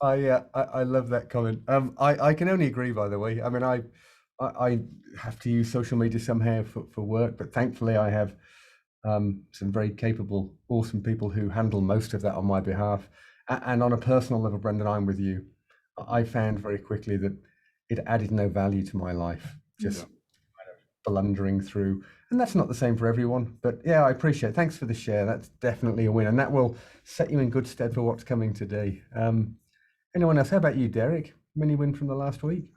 I love that comment. I can only agree, by the way. I mean, I have to use social media somehow for work, but thankfully I have some very capable, awesome people who handle most of that on my behalf. And on a personal level, Brendan, I'm with you. I found very quickly that it added no value to my life, Yeah. just blundering through. And that's not the same for everyone. But yeah, I appreciate it. Thanks for the share. That's definitely a win. And that will set you in good stead for what's coming today. Anyone else? How about you, Derek? Mini win from the last week?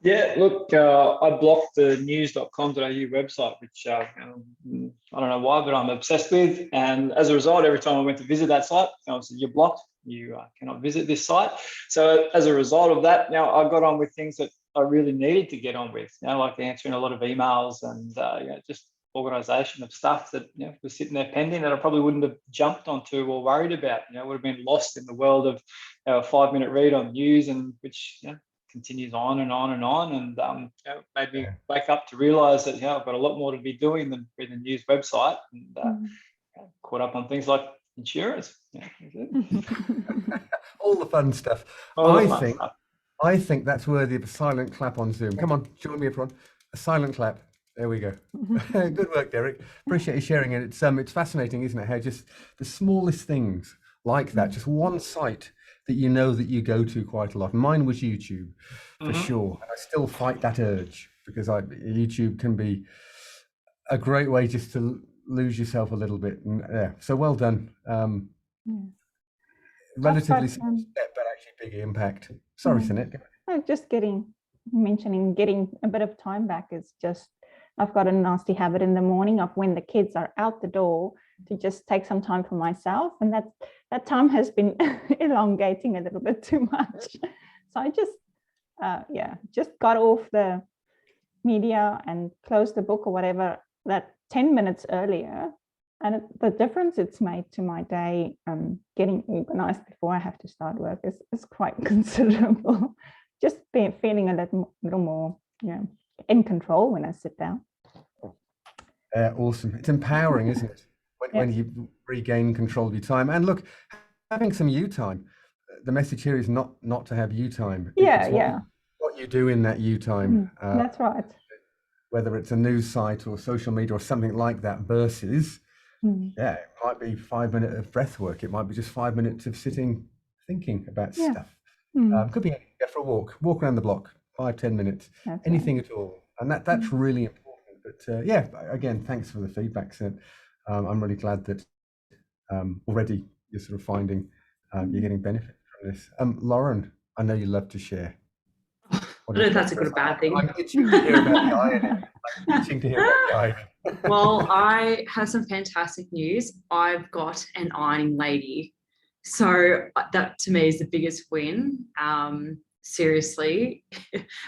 Yeah, look, I blocked the news.com.au website, which I don't know why, but I'm obsessed with. And as a result, every time I went to visit that site, I said, "You're blocked. You cannot visit this site." So as a result of that, now I got on with things that I really needed to get on with. Like answering a lot of emails and just organisation of stuff that was sitting there pending that I probably wouldn't have jumped onto or worried about. Would have been lost in the world of a 5-minute read on news, and which continues on and on and on, and made me wake up to realise that I've got a lot more to be doing than read the news website, and caught up on things like insurance. All the fun stuff. I think that's worthy of a silent clap on Zoom. Come on, join me, everyone. A silent clap. There we go. Good work, Derek. Appreciate you sharing it. It's fascinating, isn't it? How just the smallest things like that, just one site that you go to quite a lot. Mine was YouTube, for sure. And I still fight that urge because YouTube can be a great way just to lose yourself a little bit. And yeah, so well done. Relatively small step, but actually big impact. Sorry, Sinead. Just mentioning getting a bit of time back is just, I've got a nasty habit in the morning of when the kids are out the door to just take some time for myself. And that time has been elongating a little bit too much. So I just got off the media and closed the book or whatever that 10 minutes earlier. And the difference it's made to my day, getting organized before I have to start work is quite considerable. Just feeling a little more in control when I sit down. Awesome. It's empowering, isn't it? When you regain control of your time. And look, having some you time, the message here is not to have you time. What you do in that you time. That's right. Whether it's a news site or social media or something like that versus, it might be 5 minutes of breath work. It might be just 5 minutes of sitting, thinking about stuff. Could be for a walk around the block, 5-10 minutes, anything at all. And that's really important. But again, thanks for the feedback, Sid. I'm really glad that already you're sort of finding you're getting benefit from this. Lauren, I know you love to share. I don't know if that's a good or bad thing. I'm itching to hear about the irony. Well, I have some fantastic news. I've got an ironing lady. So that to me is the biggest win. Seriously,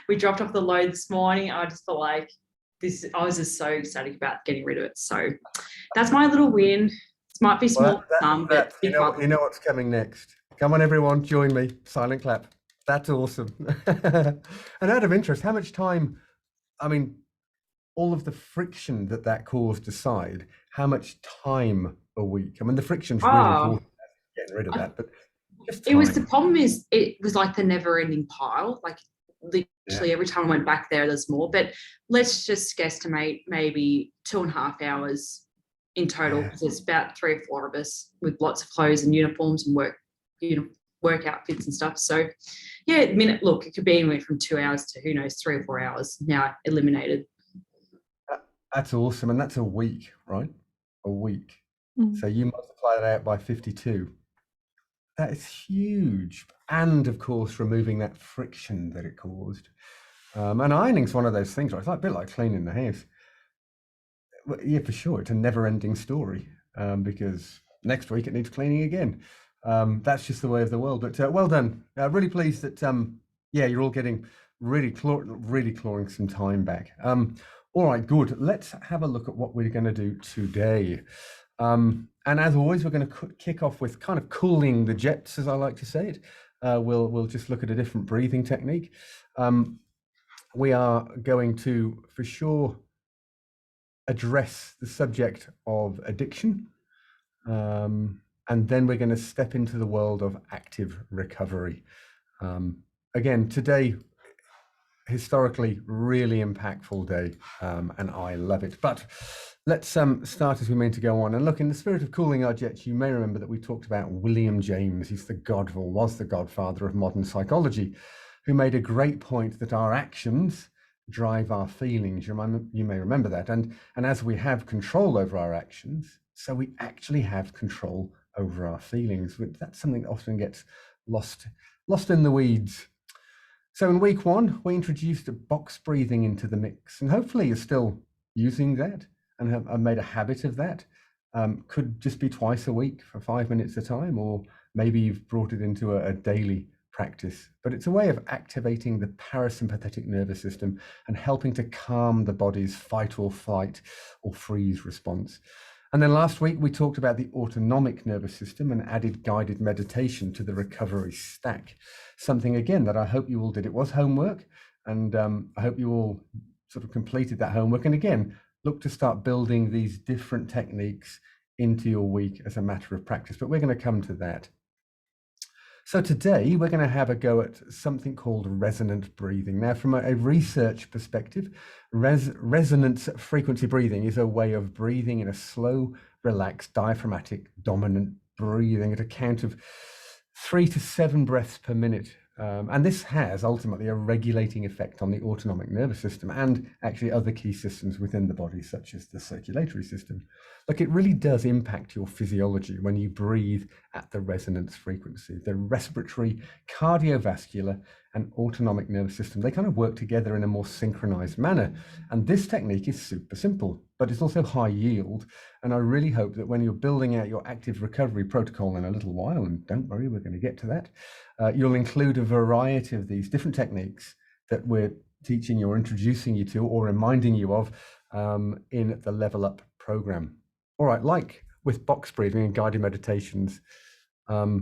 we dropped off the load this morning. I just felt like I was just so ecstatic about getting rid of it. So that's my little win. It might be small, but you know what's coming next. Come on, everyone, join me. Silent clap. That's awesome. And out of interest, how much time, all of the friction that caused aside, how much time a week? The friction's really important, getting rid of that, but the problem is it was like the never-ending pile. Like literally every time I went back there, there's more. But let's just guesstimate maybe 2.5 hours in total, because it's about 3 or 4 of us with lots of clothes and uniforms and work outfits and stuff. So it could be anywhere from 2 hours to who knows 3 or 4 hours now eliminated. That's awesome. And that's a week, right? A week. So you multiply that out by 52. That is huge. And of course, removing that friction that it caused. And ironing's one of those things, right? It's like a bit like cleaning the house. Well, yeah, for sure. It's a never-ending story, because next week it needs cleaning again. That's just the way of the world. But well done. Really pleased that you're all getting really clawing some time back. All right, good. Let's have a look at what we're going to do today. And as always, we're going to kick off with kind of cooling the jets, as I like to say it. We'll just look at a different breathing technique. We are going to, for sure, address the subject of addiction. And And then we're going to step into the world of active recovery. Again, today, historically, really impactful day, and I love it. But let's start as we mean to go on. And look, in the spirit of cooling our jets, you may remember that we talked about William James. He's was the godfather of modern psychology, who made a great point that our actions drive our feelings. You may remember that. And as we have control over our actions, so we actually have control over our feelings. That's something that often gets lost in the weeds. So in week 1, we introduced box breathing into the mix, and hopefully you're still using that and have made a habit of that. Could just be twice a week for 5 minutes at a time, or maybe you've brought it into a daily practice. But it's a way of activating the parasympathetic nervous system and helping to calm the body's fight or flight or freeze response. And then last week, we talked about the autonomic nervous system and added guided meditation to the recovery stack. Something, again, that I hope you all did. It was homework, and I hope you all sort of completed that homework. And again, look to start building these different techniques into your week as a matter of practice. But we're going to come to that. So today, we're going to have a go at something called resonant breathing. Now, from a research perspective, resonance frequency breathing is a way of breathing in a slow, relaxed, diaphragmatic, dominant breathing at a count of 3 to 7 breaths per minute. And this has ultimately a regulating effect on the autonomic nervous system and actually other key systems within the body, such as the circulatory system. Look, it really does impact your physiology when you breathe at the resonance frequency. The respiratory, cardiovascular, and autonomic nervous system, they kind of work together in a more synchronized manner. And this technique is super simple, but it's also high yield. And I really hope that when you're building out your active recovery protocol in a little while, and don't worry, we're going to get to that, you'll include a variety of these different techniques that we're teaching you or introducing you to or reminding you of in the Level Up program. All right, like with box breathing and guided meditations, I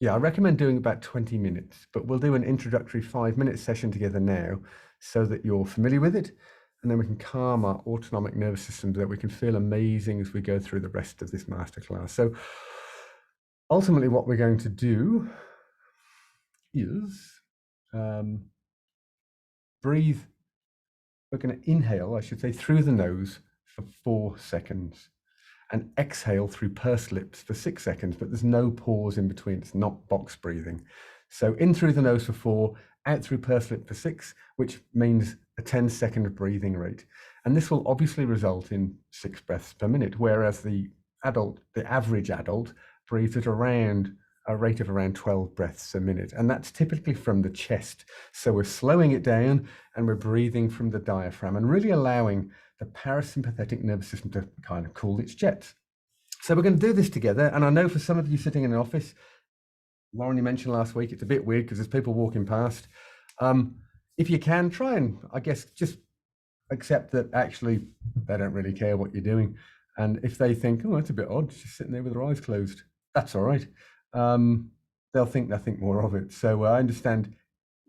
recommend doing about 20 minutes, but we'll do an introductory 5-minute session together now so that you're familiar with it, and then we can calm our autonomic nervous system so that we can feel amazing as we go through the rest of this masterclass. So ultimately what we're going to do is breathe. We're going to inhale, I should say, through the nose for 4 seconds and exhale through pursed lips for 6 seconds, but there's no pause in between. It's not box breathing. So in through the nose for 4, out through pursed lip for 6, which means a 10-second breathing rate. And this will obviously result in 6 breaths per minute, whereas the average adult breathes at around a rate of around 12 breaths a minute. And that's typically from the chest. So we're slowing it down and we're breathing from the diaphragm and really allowing the parasympathetic nervous system to kind of cool its jets. So we're going to do this together. And I know for some of you sitting in an office, Lauren, you mentioned last week, it's a bit weird because there's people walking past. If you can, try and, I guess, just accept that actually they don't really care what you're doing. And if they think, oh, that's a bit odd, just sitting there with their eyes closed, that's all right. They'll think nothing more of it. So I understand it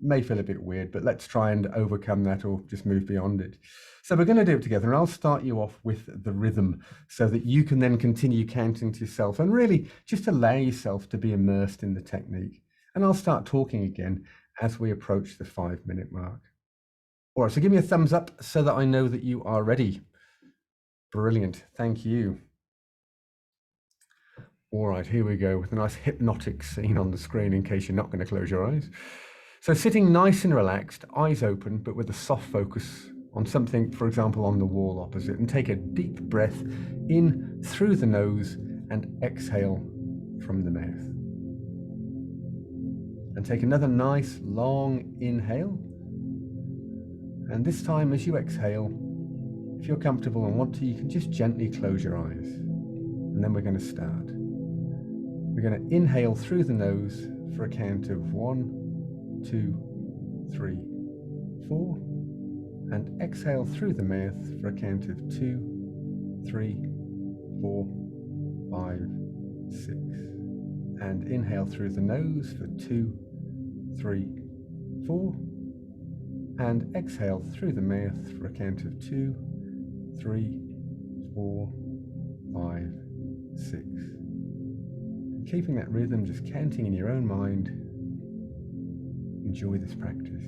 may feel a bit weird, but let's try and overcome that or just move beyond it. So we're going to do it together, and I'll start you off with the rhythm so that you can then continue counting to yourself and really just allow yourself to be immersed in the technique. And I'll start talking again as we approach the 5-minute mark. All right, so give me a thumbs up so that I know that you are ready. Brilliant, thank you. All right, here we go with a nice hypnotic scene on the screen in case you're not going to close your eyes. So sitting nice and relaxed, eyes open, but with a soft focus on something, for example, on the wall opposite, and take a deep breath in through the nose and exhale from the mouth. And take another nice long inhale. And this time as you exhale, if you're comfortable and want to, you can just gently close your eyes. And then we're going to start. We're going to inhale through the nose for a count of 1, 2, 3, 4, and exhale through the mouth for a count of 2, 3, 4, 5, 6, and inhale through the nose for 2, 3, 4, and exhale through the mouth for a count of 2, 3, 4, 5, 6. Keeping that rhythm, just counting in your own mind. Enjoy this practice.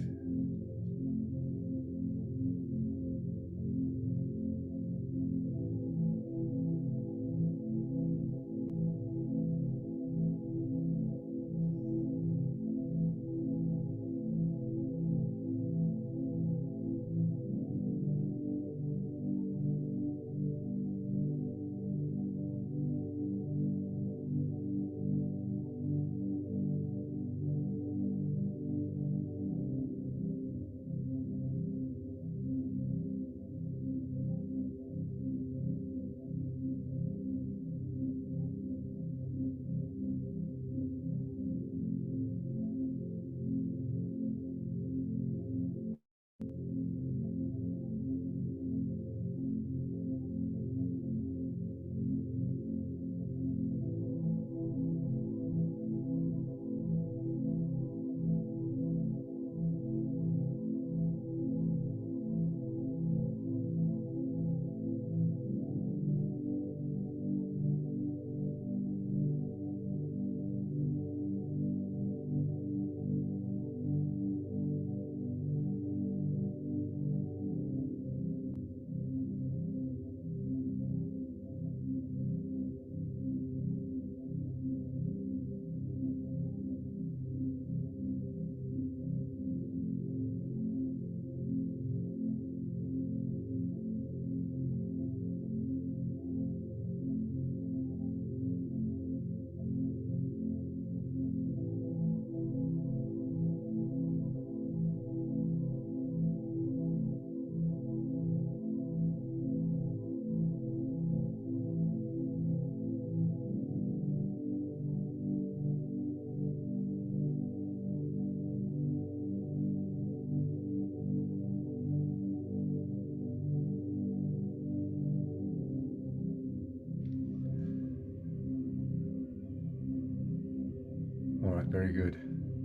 All right, very good.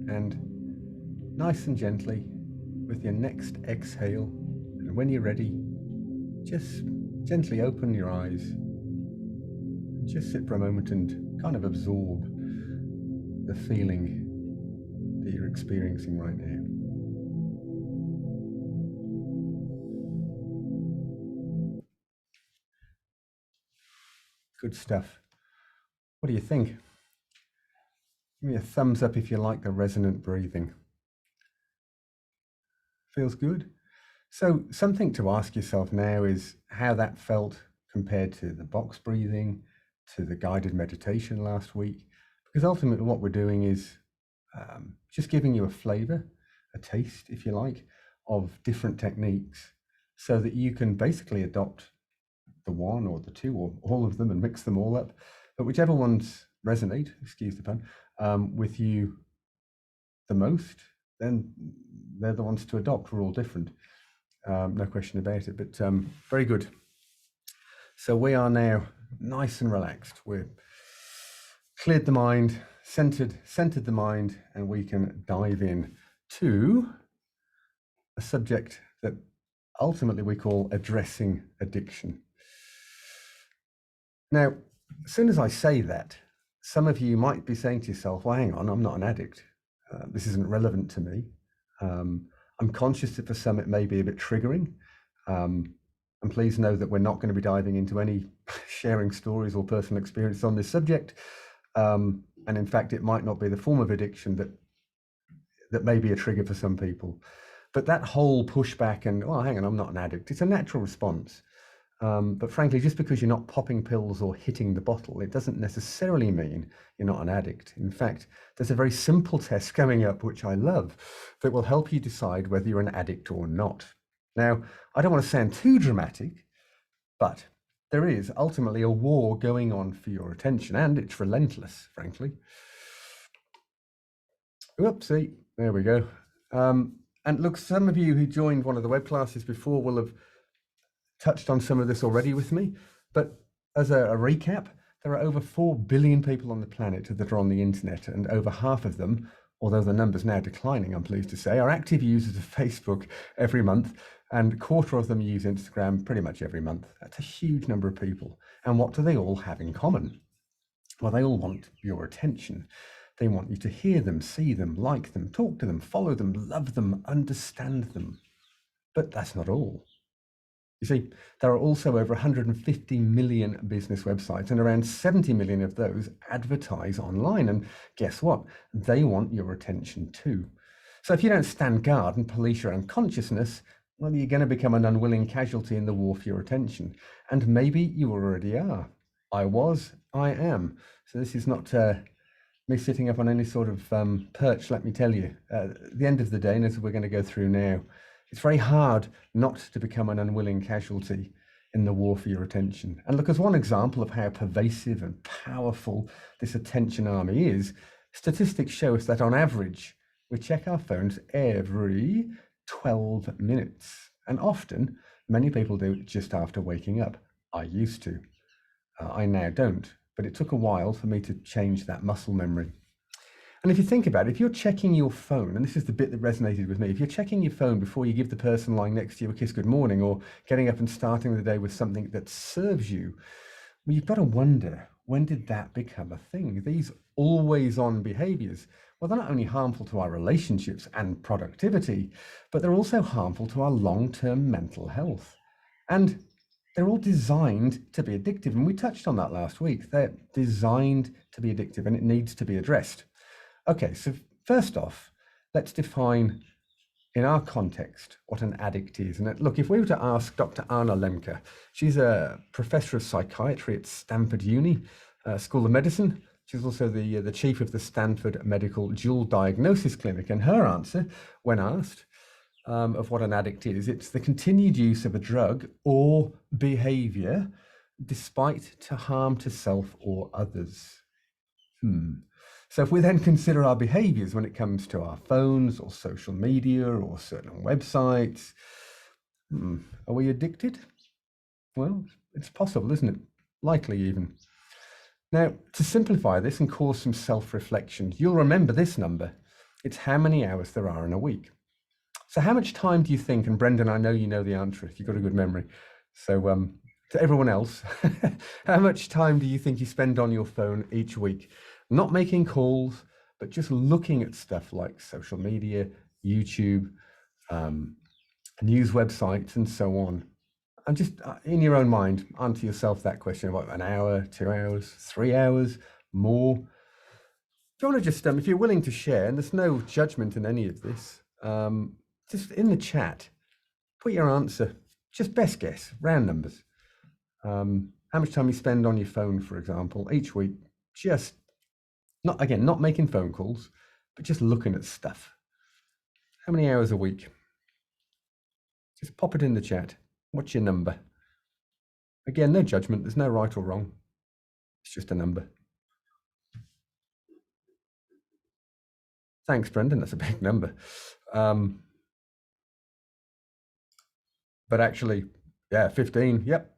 And nice and gently, with your next exhale, and when you're ready, just gently open your eyes. Just sit for a moment and kind of absorb the feeling that you're experiencing right now. Good stuff. What do you think? Give me a thumbs up if you like the resonant breathing. Feels good? So something to ask yourself now is how that felt compared to the box breathing, to the guided meditation last week, because ultimately what we're doing is just giving you a flavor, a taste, if you like, of different techniques so that you can basically adopt the one or the two or all of them and mix them all up. But whichever ones resonate, excuse the pun, with you the most, then they're the ones to adopt. We're all different, no question about it, but very good. So we are now nice and relaxed. We're cleared the mind, centered the mind, and we can dive in to a subject that ultimately we call addressing addiction. Now, as soon as I say that, some of you might be saying to yourself, well, hang on, I'm not an addict. This isn't relevant to me. I'm conscious that for some it may be a bit triggering. And please know that we're not going to be diving into any sharing stories or personal experience on this subject. And in fact, it might not be the form of addiction that may be a trigger for some people. But that whole pushback and, oh, hang on, I'm not an addict, it's a natural response. But frankly, just because you're not popping pills or hitting the bottle, it doesn't necessarily mean you're not an addict. In fact, there's a very simple test coming up, which I love, that will help you decide whether you're an addict or not. Now, I don't want to sound too dramatic, but there is ultimately a war going on for your attention, and it's relentless, frankly. Oopsie, there we go. And look, some of you who joined one of the web classes before will have touched on some of this already with me, but as a recap, there are over 4 billion people on the planet that are on the internet, and over half of them, although the number's now declining, I'm pleased to say, are active users of Facebook every month. And a quarter of them use Instagram pretty much every month. That's a huge number of people. And what do they all have in common? Well, they all want your attention. They want you to hear them, see them, like them, talk to them, follow them, love them, understand them. But that's not all. You see, there are also over 150 million business websites, and around 70 million of those advertise online. And guess what? They want your attention too. So if you don't stand guard and police your unconsciousness, well, you're going to become an unwilling casualty in the war for your attention. And maybe you already are. I am. So this is not me sitting up on any sort of perch, let me tell you. At the end of the day, and as we're going to go through now, it's very hard not to become an unwilling casualty in the war for your attention. And look, as one example of how pervasive and powerful this attention army is, statistics show us that on average, we check our phones every 12 minutes. And often, many people do it just after waking up. I used to. I now don't, but it took a while for me to change that muscle memory. And if you think about it, if you're checking your phone, and this is the bit that resonated with me, if you're checking your phone before you give the person lying next to you a kiss good morning, or getting up and starting the day with something that serves you, well, you've got to wonder, when did that become a thing? These always-on behaviors, well, they're not only harmful to our relationships and productivity, but they're also harmful to our long-term mental health. And they're all designed to be addictive. And we touched on that last week. They're designed to be addictive, and it needs to be addressed. Okay, so first off, let's define in our context what an addict is. And look, if we were to ask Dr. Anna Lemke, she's a professor of psychiatry at Stanford School of Medicine. She's also the chief of the Stanford Medical Dual Diagnosis Clinic. And her answer, when asked of what an addict is, it's the continued use of a drug or behavior despite to harm to self or others. So if we then consider our behaviors when it comes to our phones or social media or certain websites, are we addicted? Well, it's possible, isn't it? Likely even. Now, to simplify this and cause some self-reflection, you'll remember this number. It's how many hours there are in a week. So how much time do you think, and Brendan, I know you know the answer if you've got a good memory. So to everyone else, how much time do you think you spend on your phone each week? Not making calls, but just looking at stuff like social media, YouTube, news websites, and so on. And just in your own mind, answer yourself that question about an hour, 2 hours, 3 hours, more. If you want to just, if you're willing to share, and there's no judgment in any of this, just in the chat, put your answer, just best guess, round numbers. How much time you spend on your phone, for example, each week, just not making phone calls, but just looking at stuff. How many hours a week? Just pop it in the chat. What's your number? Again, no judgment. There's no right or wrong. It's just a number. Thanks, Brendan. That's a big number. But actually, yeah, 15. Yep.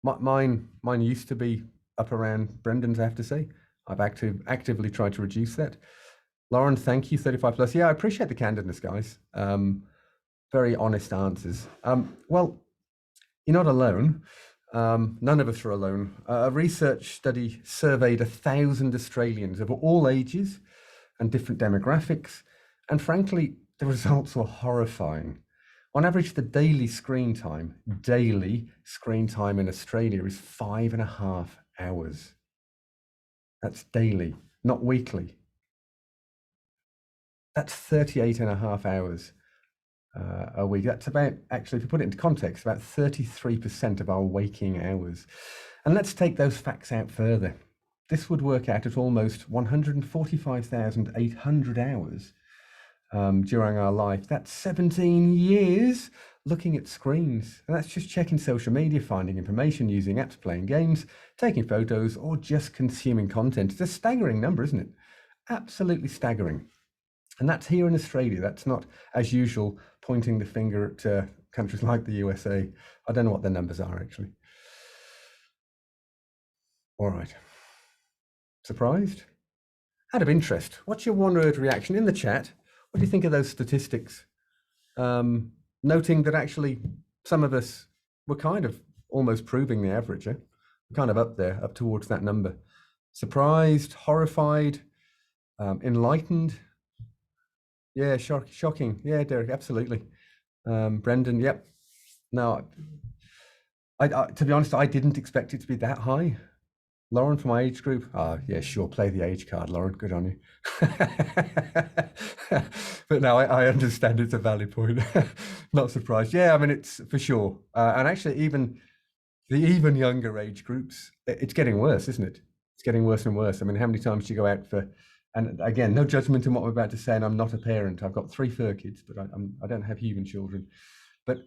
Mine used to be up around Brendan's, I have to say. I've actively tried to reduce that. Lauren, thank you, 35 plus. Yeah, I appreciate the candidness, guys. Very honest answers. Well, you're not alone. None of us are alone. A research study surveyed 1,000 Australians of all ages and different demographics. And frankly, the results were horrifying. On average, the daily screen time in Australia is 5.5 hours. That's daily, not weekly. That's 38.5 hours a week. That's about, actually, if you put it into context, about 33% of our waking hours. And let's take those facts out further. This would work out at almost 145,800 hours during our life. That's 17 years looking at screens. And that's just checking social media, finding information, using apps, playing games, taking photos, or just consuming content. It's a staggering number, isn't it? Absolutely staggering. And that's here in Australia. That's not, as usual, pointing the finger at countries like the USA. I don't know what the numbers are, actually. All right. Surprised? Out of interest, what's your one-word reaction in the chat? What do you think of those statistics? noting that actually some of us were kind of almost proving the average, kind of up there, up towards that number. Surprised, horrified, enlightened. Yeah, shocking. Yeah, Derek, absolutely. Brendan, yep. No, I to be honest, I didn't expect it to be that high. Lauren, from my age group, yeah, sure, play the age card, Lauren, good on you. But now I understand it's a valid point. Not surprised. Yeah, I mean, it's for sure. And actually, even the even younger age groups, it's getting worse, isn't it? It's getting worse and worse. I mean, how many times do you go out for, and again, no judgment in what I'm about to say, and I'm not a parent. I've got 3 fur kids, but I don't have human children. But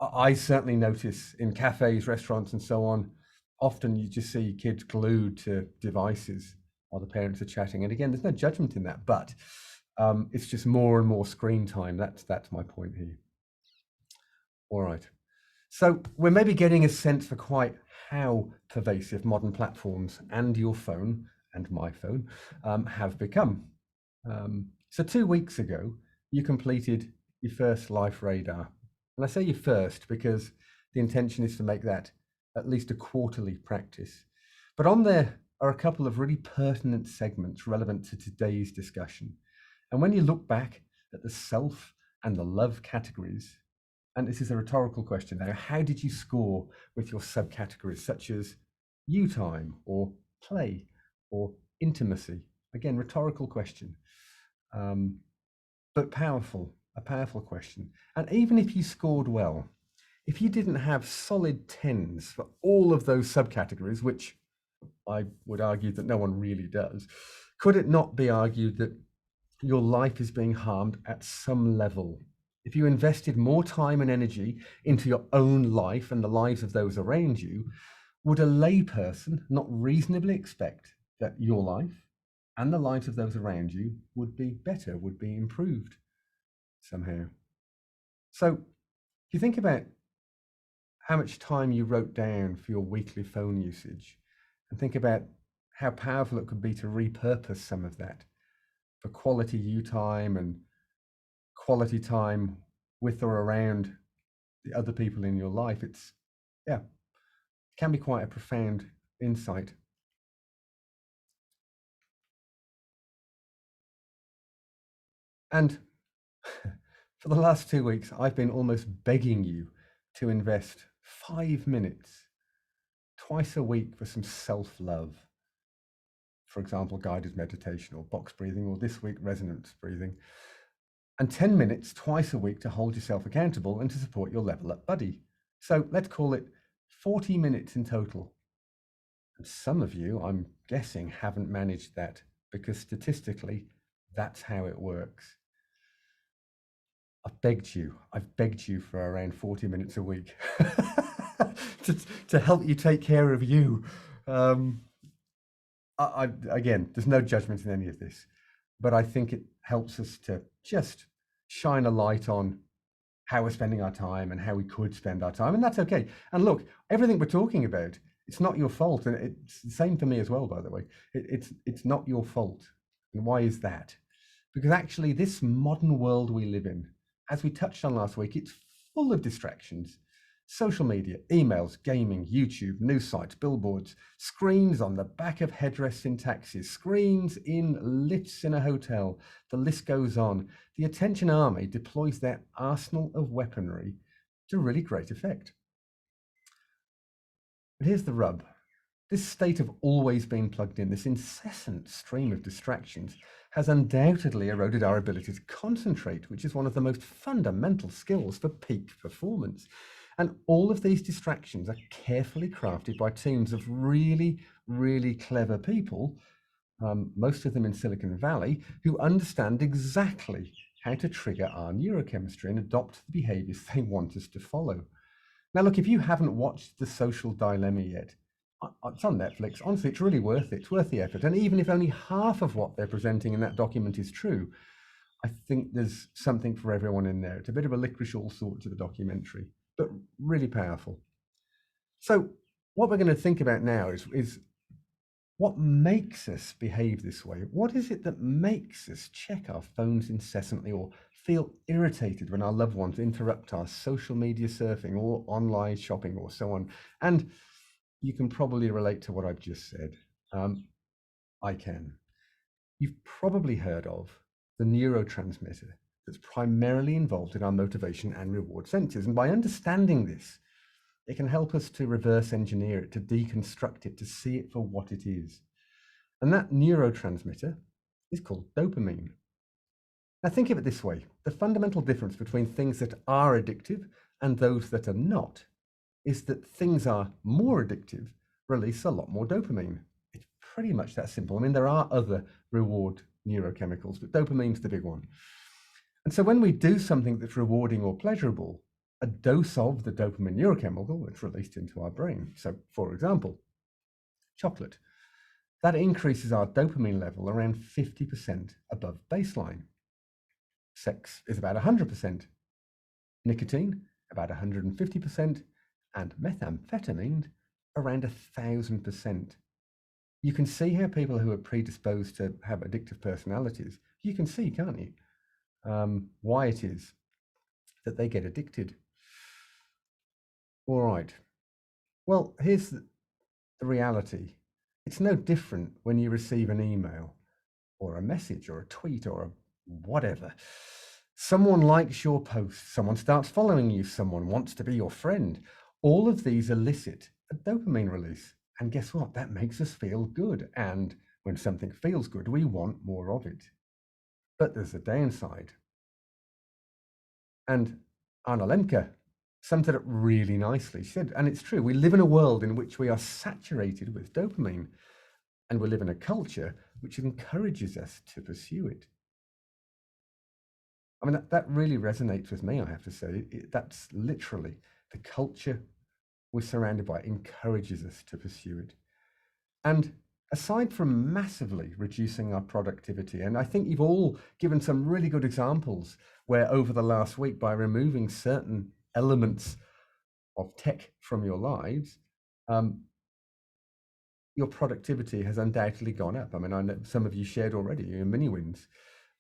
I certainly notice in cafes, restaurants, and so on, often you just see kids glued to devices while the parents are chatting. And again, there's no judgment in that, but it's just more and more screen time. That's my point here. All right. So we're maybe getting a sense for quite how pervasive modern platforms and your phone and my phone have become. So 2 weeks ago, you completed your first Life Radar. And I say your first because the intention is to make that at least a quarterly practice. But on there are a couple of really pertinent segments relevant to today's discussion. And when you look back at the self and the love categories, and this is a rhetorical question now, how did you score with your subcategories such as you time or play or intimacy? Again, rhetorical question, but a powerful question. And even if you scored well, if you didn't have solid 10s for all of those subcategories, which I would argue that no one really does, could it not be argued that your life is being harmed at some level? If you invested more time and energy into your own life and the lives of those around you, would a layperson not reasonably expect that your life and the lives of those around you would be better, would be improved somehow? So if you think about how much time you wrote down for your weekly phone usage, and think about how powerful it could be to repurpose some of that for quality you time and quality time with or around the other people in your life, it can be quite a profound insight. And for the last 2 weeks, I've been almost begging you to invest 5 minutes twice a week for some self-love. For example, guided meditation or box breathing, or this week, resonance breathing. And 10 minutes twice a week to hold yourself accountable and to support your level up buddy. So let's call it 40 minutes in total. And some of you, I'm guessing, haven't managed that because statistically, that's how it works. I've begged you for around 40 minutes a week to help you take care of you. Again, there's no judgment in any of this, but I think it helps us to just shine a light on how we're spending our time and how we could spend our time, and that's okay. And look, everything we're talking about, it's not your fault, and it's the same for me as well, by the way. It's not your fault. And why is that? Because actually this modern world we live in, as we touched on last week, it's full of distractions. Social media, emails, gaming, YouTube, news sites, billboards, screens on the back of headrests in taxis, screens in lifts in a hotel. The list goes on. The attention army deploys their arsenal of weaponry to really great effect. But here's the rub. This state of always being plugged in, this incessant stream of distractions, has undoubtedly eroded our ability to concentrate, which is one of the most fundamental skills for peak performance. And all of these distractions are carefully crafted by teams of really, really clever people, most of them in Silicon Valley, who understand exactly how to trigger our neurochemistry and adopt the behaviors they want us to follow. Now, look, if you haven't watched The Social Dilemma yet, it's on Netflix. Honestly, it's really worth it. It's worth the effort. And even if only half of what they're presenting in that document is true, I think there's something for everyone in there. It's a bit of a licorice all sorts of a documentary, but really powerful. So what we're going to think about now is what makes us behave this way? What is it that makes us check our phones incessantly or feel irritated when our loved ones interrupt our social media surfing or online shopping or so on. And you can probably relate to what I've just said. I can. You've probably heard of the neurotransmitter that's primarily involved in our motivation and reward centers. And by understanding this, it can help us to reverse engineer it, to deconstruct it, to see it for what it is. And that neurotransmitter is called dopamine. Now think of it this way. The fundamental difference between things that are addictive and those that are not is that things are more addictive release a lot more dopamine. It's pretty much that simple. I mean, there are other reward neurochemicals, but dopamine's the big one. And so when we do something that's rewarding or pleasurable, a dose of the dopamine neurochemical is released into our brain. So for example, chocolate, that increases our dopamine level around 50% above baseline. Sex is about 100%, nicotine about 150%, and methamphetamine around 1,000%. You can see how people who are predisposed to have addictive personalities, you can see, can't you, why it is that they get addicted. All right. Well, here's the reality. It's no different when you receive an email or a message or a tweet or a whatever. Someone likes your post, someone starts following you, someone wants to be your friend. All of these elicit a dopamine release. And guess what? That makes us feel good. And when something feels good, we want more of it. But there's a downside. And Anna Lemke summed it up really nicely. She said, and it's true, we live in a world in which we are saturated with dopamine, and we live in a culture which encourages us to pursue it. I mean, that really resonates with me, I have to say. That's literally the culture we're surrounded by encourages us to pursue it. And aside from massively reducing our productivity, and I think you've all given some really good examples where over the last week, by removing certain elements of tech from your lives, your productivity has undoubtedly gone up. I mean, I know some of you shared already your mini wins.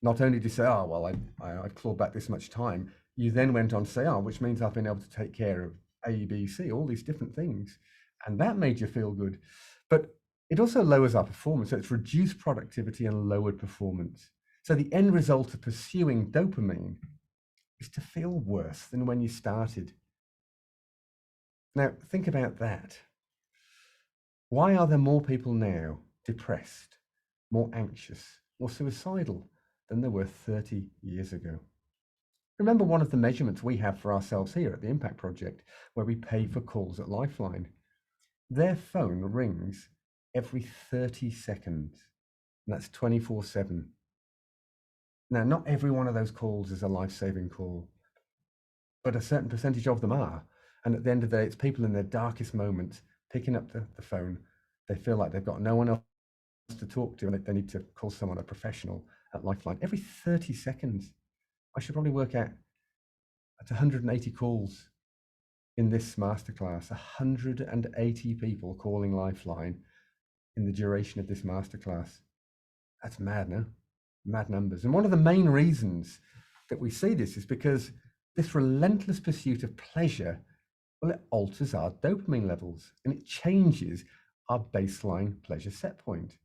Not only did you say, oh, well, I've clawed back this much time, you then went on to say, oh, which means I've been able to take care of A, B, C, all these different things. And that made you feel good. But it also lowers our performance. So it's reduced productivity and lowered performance. So the end result of pursuing dopamine is to feel worse than when you started. Now, think about that. Why are there more people now depressed, more anxious, more suicidal than there were 30 years ago? Remember one of the measurements we have for ourselves here at the Impact Project, where we pay for calls at Lifeline. Their phone rings every 30 seconds, and that's 24/7. Now, not every one of those calls is a life-saving call, but a certain percentage of them are. And at the end of the day, it's people in their darkest moments picking up the phone. They feel like they've got no one else to talk to, and they need to call someone, a professional at Lifeline. Every 30 seconds, I should probably work out at 180 calls in this masterclass, 180 people calling Lifeline in the duration of this masterclass. That's mad, no? Mad numbers. And one of the main reasons that we see this is because this relentless pursuit of pleasure, well, it alters our dopamine levels and it changes our baseline pleasure set point.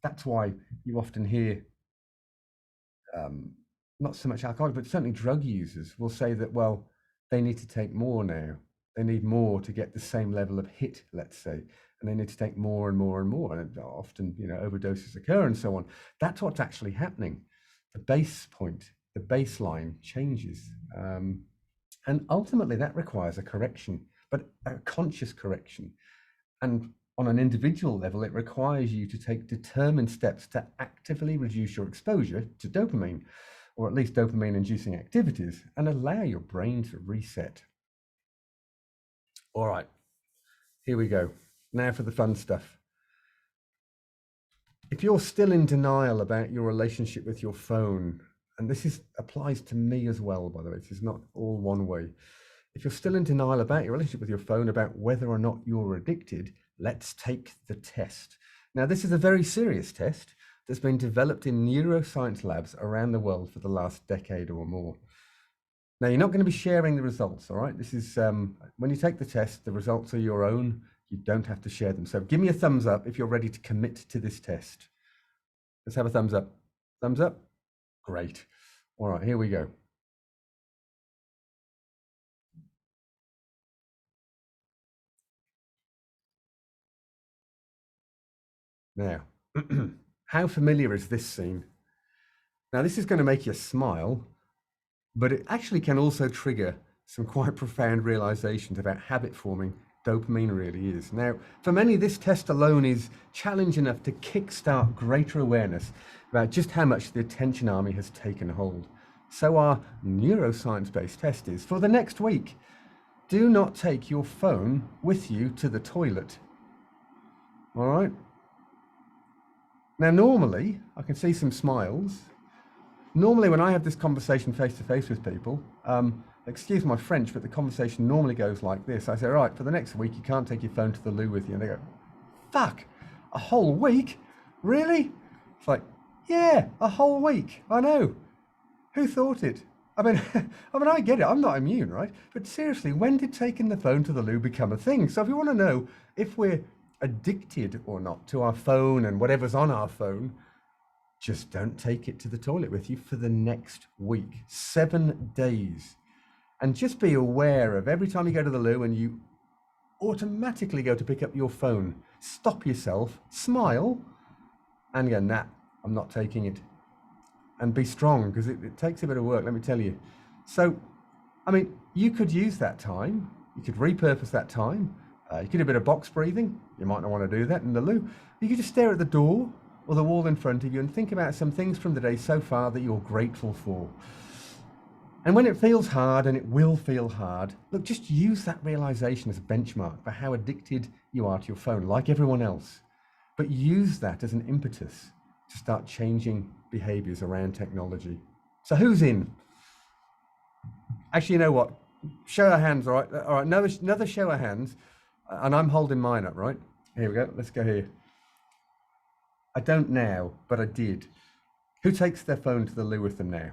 That's why you often hear, not so much alcoholic, but certainly drug users will say that, well, they need to take more now. They need more to get the same level of hit, let's say, and they need to take more and more and more. And often, overdoses occur and so on. That's what's actually happening. The base point, the baseline changes. And ultimately that requires a correction, but a conscious correction. And on an individual level, it requires you to take determined steps to actively reduce your exposure to dopamine, or at least dopamine-inducing activities, and allow your brain to reset. All right, here we go. Now for the fun stuff. If you're still in denial about your relationship with your phone, and this applies to me as well, by the way, this is not all one way. If you're still in denial about your relationship with your phone, about whether or not you're addicted, let's take the test. Now, this is a very serious test that's been developed in neuroscience labs around the world for the last decade or more. Now, you're not going to be sharing the results, all right? This is, when you take the test, the results are your own. You don't have to share them. So give me a thumbs up if you're ready to commit to this test. Let's have a thumbs up. Thumbs up? Great. All right, here we go. Now, how familiar is this scene? Now, this is going to make you smile, but it actually can also trigger some quite profound realizations about habit forming dopamine really is. Now, for many, this test alone is challenge enough to kickstart greater awareness about just how much the attention army has taken hold. So our neuroscience-based test is, for the next week, do not take your phone with you to the toilet. All right? Now, normally, I can see some smiles. Normally, when I have this conversation face-to-face with people, excuse my French, but the conversation normally goes like this. I say, right, for the next week, you can't take your phone to the loo with you. And they go, fuck, a whole week? Really? It's like, yeah, a whole week. I know. Who thought it? I mean, I get it. I'm not immune, right? But seriously, when did taking the phone to the loo become a thing? So if you want to know if we're addicted or not to our phone and whatever's on our phone, just don't take it to the toilet with you for the next week, 7 days. And just be aware of every time you go to the loo and you automatically go to pick up your phone, stop yourself, smile, and go, nah, I'm not taking it. And be strong, because it takes a bit of work, let me tell you. So, I mean, you could use that time. You could repurpose that time. You could do a bit of box breathing. You might not want to do that in the loo. You could just stare at the door or the wall in front of you and think about some things from the day so far that you're grateful for. And when it feels hard, and it will feel hard, look, just use that realization as a benchmark for how addicted you are to your phone, like everyone else. But use that as an impetus to start changing behaviors around technology. So who's in? Actually, you know what? Show of hands, all right? All right, another show of hands. And I'm holding mine up, right? Here we go. Let's go here. I don't now, but I did. Who takes their phone to the loo with them now?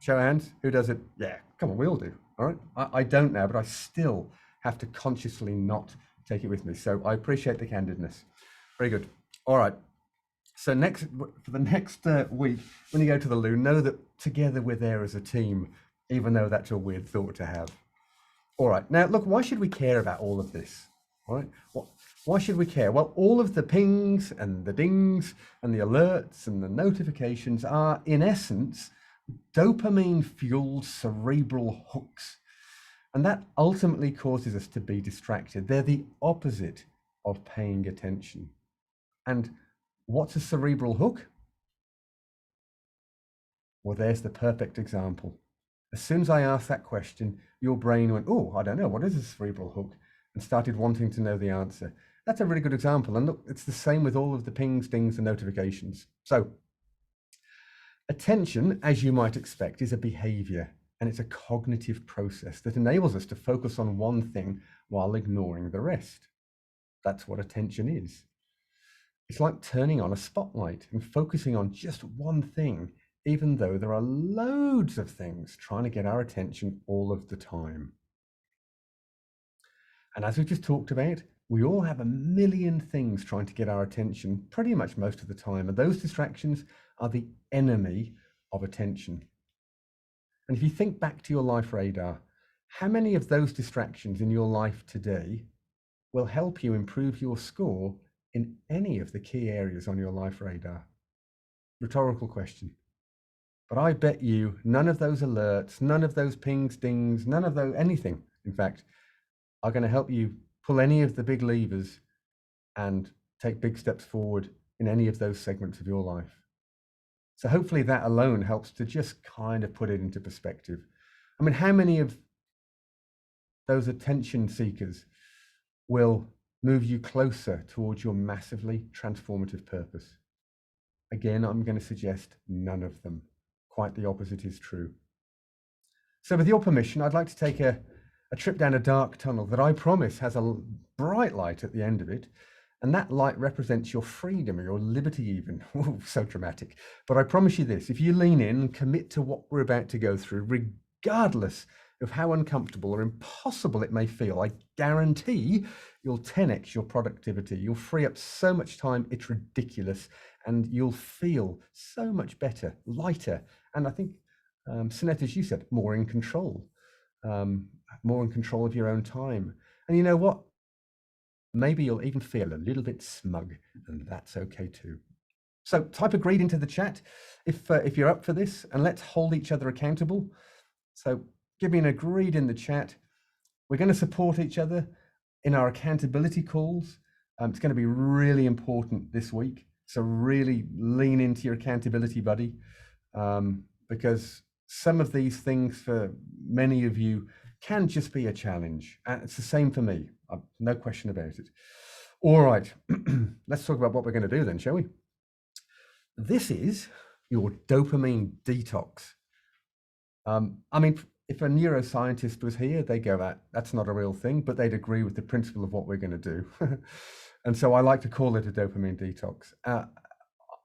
Show of hands. Who does it? Yeah, come on, we all do. All right. I don't now, but I still have to consciously not take it with me. So I appreciate the candidness. Very good. All right. So for the next week, when you go to the loo, know that together we're there as a team, even though that's a weird thought to have. All right. Now, look, why should we care about all of this? All right. Why should we care? Well, all of the pings and the dings and the alerts and the notifications are, in essence, dopamine-fueled cerebral hooks. And that ultimately causes us to be distracted. They're the opposite of paying attention. And what's a cerebral hook? Well, there's the perfect example. As soon as I asked that question, your brain went, oh, I don't know, what is a cerebral hook? And started wanting to know the answer. That's a really good example. And look, it's the same with all of the pings, dings, and notifications. So attention, as you might expect, is a behavior, and it's a cognitive process that enables us to focus on one thing while ignoring the rest. That's what attention is. It's like turning on a spotlight and focusing on just one thing, even though there are loads of things trying to get our attention all of the time. And as we just talked about, we all have a million things trying to get our attention pretty much most of the time. And those distractions are the enemy of attention. And if you think back to your life radar, how many of those distractions in your life today will help you improve your score in any of the key areas on your life radar? Rhetorical question. But I bet you none of those alerts, none of those pings, dings, none of those, anything, in fact, are going to help you pull any of the big levers and take big steps forward in any of those segments of your life. So hopefully that alone helps to just kind of put it into perspective. I mean, how many of those attention seekers will move you closer towards your massively transformative purpose? Again, I'm going to suggest none of them. Quite the opposite is true. So with your permission, I'd like to take a trip down a dark tunnel that I promise has a bright light at the end of it. And that light represents your freedom or your liberty even. Ooh, so dramatic. But I promise you this, if you lean in and commit to what we're about to go through, regardless of how uncomfortable or impossible it may feel, I guarantee you'll 10x your productivity. You'll free up so much time, it's ridiculous. And you'll feel so much better, lighter. And I think, Sunette, as you said, more in control. More in control of your own time. And you know what? Maybe you'll even feel a little bit smug, and that's okay too. So type agreed into the chat if you're up for this, and let's hold each other accountable. So give me an agreed in the chat. We're going to support each other in our accountability calls. It's going to be really important this week. So really lean into your accountability buddy, because some of these things for many of you can just be a challenge. And it's the same for me, no question about it. All right, let's talk about what we're going to do then, shall we? This is your dopamine detox. I mean, if a neuroscientist was here, they'd go, that's not a real thing, but they'd agree with the principle of what we're going to do. And so I like to call it a dopamine detox.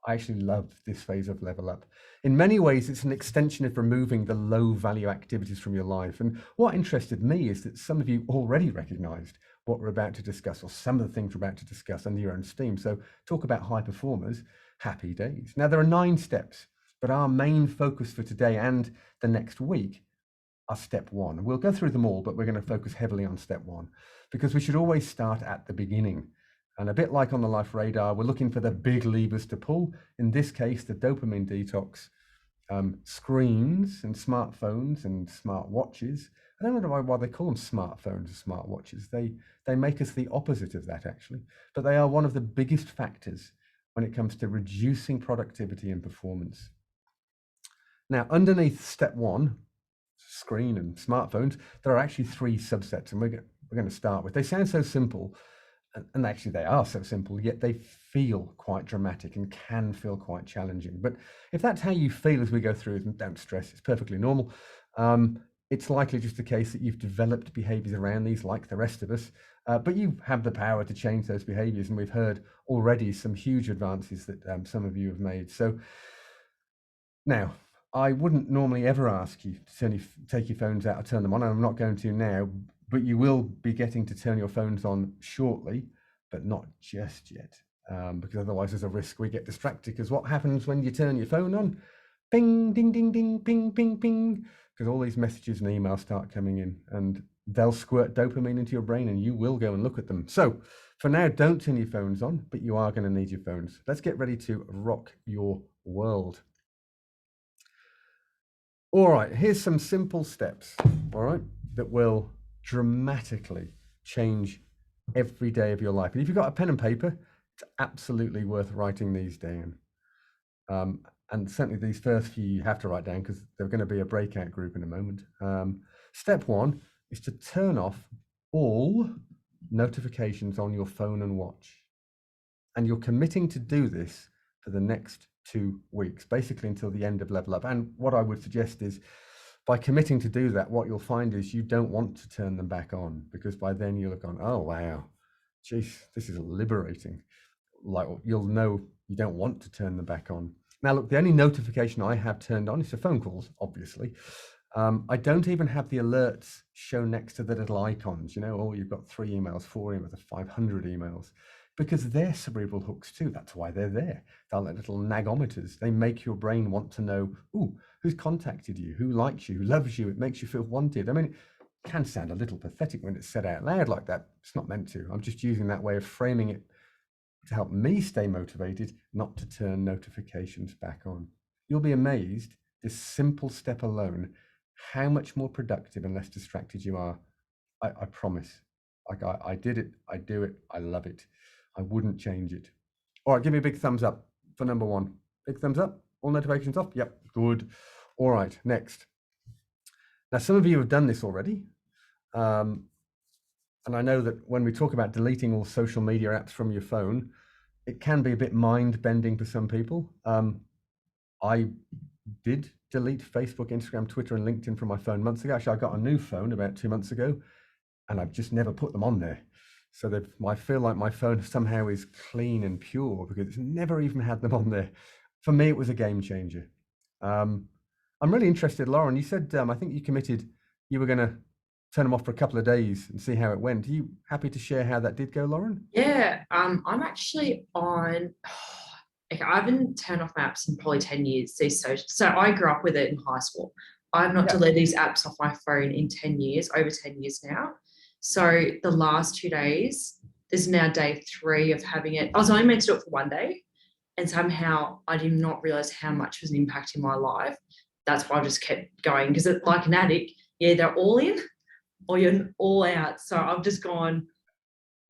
I actually love this phase of Level Up. In many ways, it's an extension of removing the low value activities from your life. And what interested me is that some of you already recognized what we're about to discuss, or some of the things we're about to discuss under your own steam. So talk about high performers, happy days. Now, there are 9 steps, but our main focus for today and the next week are step 1. We'll go through them all, but we're going to focus heavily on step 1 because we should always start at the beginning. And a bit like on the Life Radar, we're looking for the big levers to pull. In this case, the dopamine detox, screens and smartphones and smart watches. I don't know why they call them smartphones or smart watches. They make us the opposite of that, actually. But they are one of the biggest factors when it comes to reducing productivity and performance. Now, underneath step 1, screen and smartphones, there are actually 3 subsets, and we're going to start with. They sound so simple. And actually they are so simple, yet they feel quite dramatic and can feel quite challenging. But if that's how you feel as we go through them, don't stress, it's perfectly normal. It's likely just the case that you've developed behaviors around these like the rest of us, but you have the power to change those behaviors. And we've heard already some huge advances that some of you have made. So now, I wouldn't normally ever ask you to take your phones out or turn them on, and I'm not going to now, but you will be getting to turn your phones on shortly, but not just yet, because otherwise there's a risk we get distracted. Because what happens when you turn your phone on? Ping, ding, ding, ding, ping, ping, ping, because all these messages and emails start coming in, and they'll squirt dopamine into your brain, and you will go and look at them. So for now, don't turn your phones on, but you are going to need your phones. Let's get ready to rock your world. All right, here's some simple steps, all right, that will dramatically change every day of your life. And if you've got a pen and paper, it's absolutely worth writing these down. And certainly these first few you have to write down because they're going to be a breakout group in a moment. Step 1 is to turn off all notifications on your phone and watch. And you're committing to do this for the next 2 weeks, basically until the end of Level Up. And what I would suggest is by committing to do that, what you'll find is you don't want to turn them back on, because by then you'll have gone, oh, wow, geez, this is liberating. Like, you'll know you don't want to turn them back on. Now, look, the only notification I have turned on is for phone calls, obviously. I don't even have the alerts show next to the little icons, oh, you've got 3 emails, 4 emails, 500 emails. Because they're cerebral hooks too. That's why they're there. They're like little nagometers. They make your brain want to know, who's contacted you, who likes you, who loves you. It makes you feel wanted. I mean, it can sound a little pathetic when it's said out loud like that. It's not meant to. I'm just using that way of framing it to help me stay motivated, not to turn notifications back on. You'll be amazed, this simple step alone, how much more productive and less distracted you are. I promise. Like I did it, I do it, I love it. I wouldn't change it. All right, give me a big thumbs up for number 1. Big thumbs up. All notifications off. Yep, good. All right, next. Now, some of you have done this already. And I know that when we talk about deleting all social media apps from your phone, it can be a bit mind-bending for some people. I did delete Facebook, Instagram, Twitter, and LinkedIn from my phone months ago. Actually, I got a new phone about 2 months ago, and I've just never put them on there. So I feel like my phone somehow is clean and pure because it's never even had them on there. For me, it was a game changer. I'm really interested, Lauren. You said I think you committed you were going to turn them off for a couple of days and see how it went. Are you happy to share how that did go, Lauren? Yeah, I'm actually on. Okay, I haven't turned off my apps in probably 10 years. So I grew up with it in high school. I've not deleted these apps off my phone in 10 years, over 10 years now. So the last 2 days, this is now day 3 of having it. I was only meant to do it for 1 day, and somehow I did not realize how much was an impact in my life. That's why I just kept going, because like an addict, yeah, they're all in or you're all out. So I've just gone.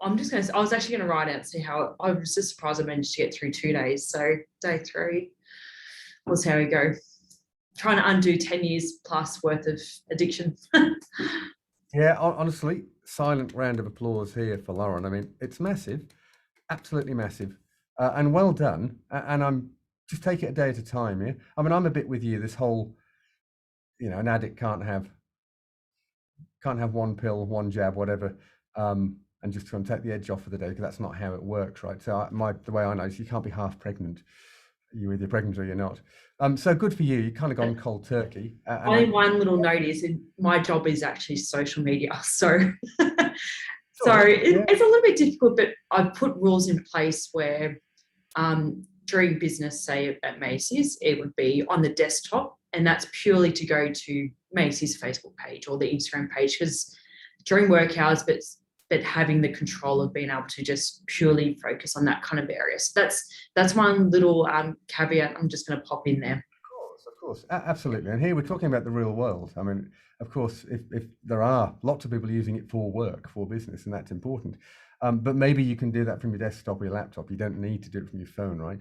I was actually going to write out and see how. I was just surprised I managed to get through 2 days. So day 3 was how we go. Trying to undo 10 years plus worth of addiction. Yeah, honestly, silent round of applause here for Lauren. I mean, it's massive, absolutely massive, and well done. And I'm just take it a day at a time. Yeah, I mean, I'm a bit with you. This whole, an addict can't have one pill, one jab, whatever, and just try and take the edge off for the day, because that's not how it works, right? So the way I know is you can't be half pregnant. You're either pregnant or you're not. So good for you. You kind of gone cold turkey. Only one little note is my job is actually social media. So, it's a little bit difficult, but I've put rules in place where during business, say at Macy's, it would be on the desktop, and that's purely to go to Macy's Facebook page or the Instagram page, because during work hours, but having the control of being able to just purely focus on that kind of area. So that's one little caveat I'm just going to pop in there. Of course, absolutely. And here we're talking about the real world. I mean, of course, if there are lots of people using it for work, for business, and that's important. But maybe you can do that from your desktop or your laptop. You don't need to do it from your phone, right?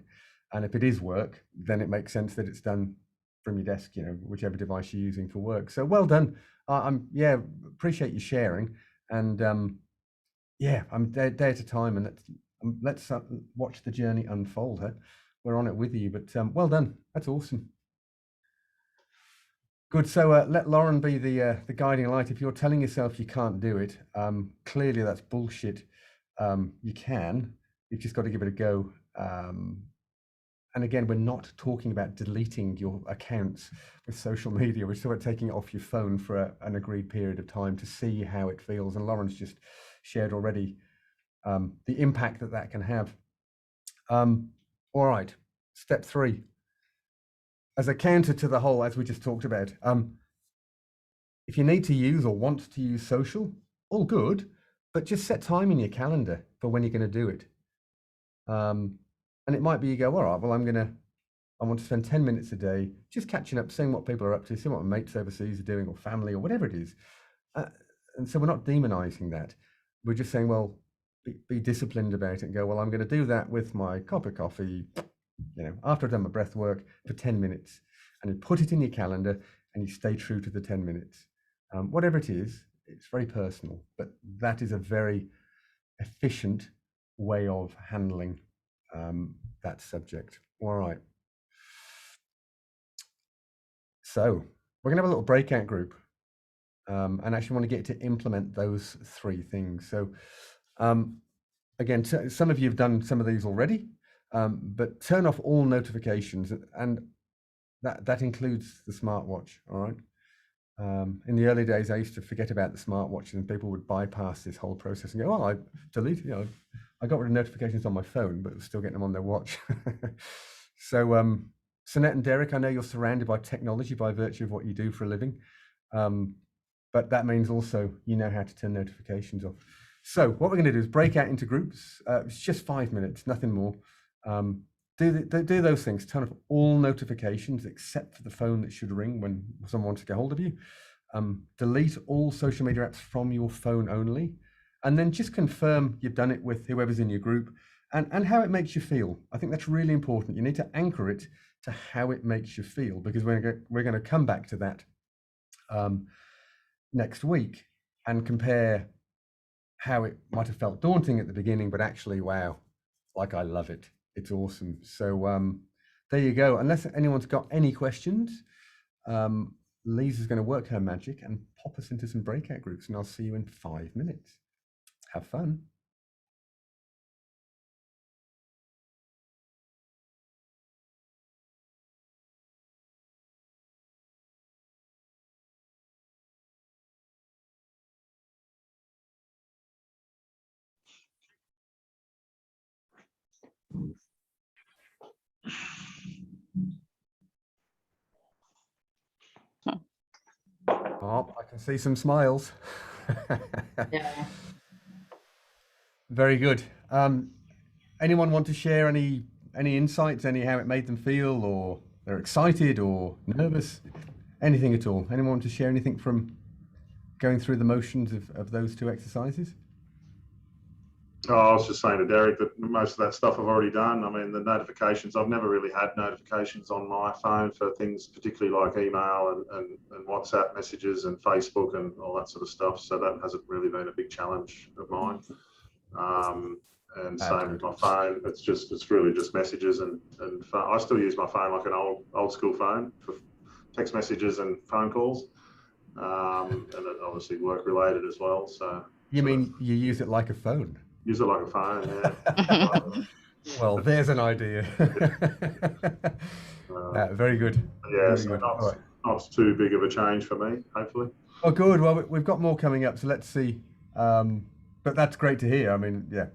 And if it is work, then it makes sense that it's done from your desk, whichever device you're using for work. So well done. Appreciate you sharing. And I'm day at a time, and let's watch the journey unfold. We're on it with you, but well done. That's awesome. Good. So let Lauren be the guiding light. If you're telling yourself you can't do it, clearly that's bullshit. You can. You've just got to give it a go. And again, we're not talking about deleting your accounts with social media. We're still about taking it off your phone for an agreed period of time to see how it feels. And Lauren's just shared already the impact that can have. All right, step 3. As a counter to the whole, as we just talked about, if you need to use or want to use social, all good, but just set time in your calendar for when you're going to do it. And it might be you go, all right, well, I want to spend 10 minutes a day just catching up, seeing what people are up to, seeing what mates overseas are doing, or family, or whatever it is. And so we're not demonizing that. We're just saying, well, be disciplined about it and go, well, I'm going to do that with my cup of coffee, after I've done my breath work for 10 minutes. And you put it in your calendar and you stay true to the 10 minutes. Whatever it is, it's very personal, but that is a very efficient way of handling that subject. All right. So we're going to have a little breakout group, and actually want to get to implement those 3 things. So again, some of you have done some of these already, but turn off all notifications, and that includes the smartwatch. All right. In the early days, I used to forget about the smartwatches, and people would bypass this whole process and go, "Oh, I deleted. I got rid of notifications on my phone, but was still getting them on their watch." So, Sunette and Derek, I know you're surrounded by technology by virtue of what you do for a living, but that means also you know how to turn notifications off. So, what we're going to do is break out into groups. It's just 5 minutes, nothing more. Do those things. Turn off all notifications except for the phone that should ring when someone wants to get hold of you. Delete all social media apps from your phone only, and then just confirm you've done it with whoever's in your group and how it makes you feel. I think that's really important. You need to anchor it to how it makes you feel, because we're going to come back to that next week and compare how it might have felt daunting at the beginning, but actually, wow, like I love it. It's awesome. So there you go. Unless anyone's got any questions, Lisa's going to work her magic and pop us into some breakout groups, and I'll see you in 5 minutes. Have fun. Oh, I can see some smiles. Yeah. Very good. Anyone want to share any insights, any how it made them feel, or they're excited or nervous? Anything at all? Anyone want to share anything from going through the motions of those two exercises? Oh, I was just saying to Derek that most of that stuff I've already done. I mean, the notifications, I've never really had notifications on my phone for things particularly like email and WhatsApp messages and Facebook and all that sort of stuff. So that hasn't really been a big challenge of mine. And same with my phone. It's really just messages and phone. I still use my phone like an old school phone for text messages and phone calls. And then obviously work related as well. So you mean you use it like a phone? Use it like a phone, yeah. Well, there's an idea. Very good. Yeah, very so good. Not too big of a change for me, hopefully. Oh, good. Well, we've got more coming up, so let's see. But that's great to hear. I mean, yeah,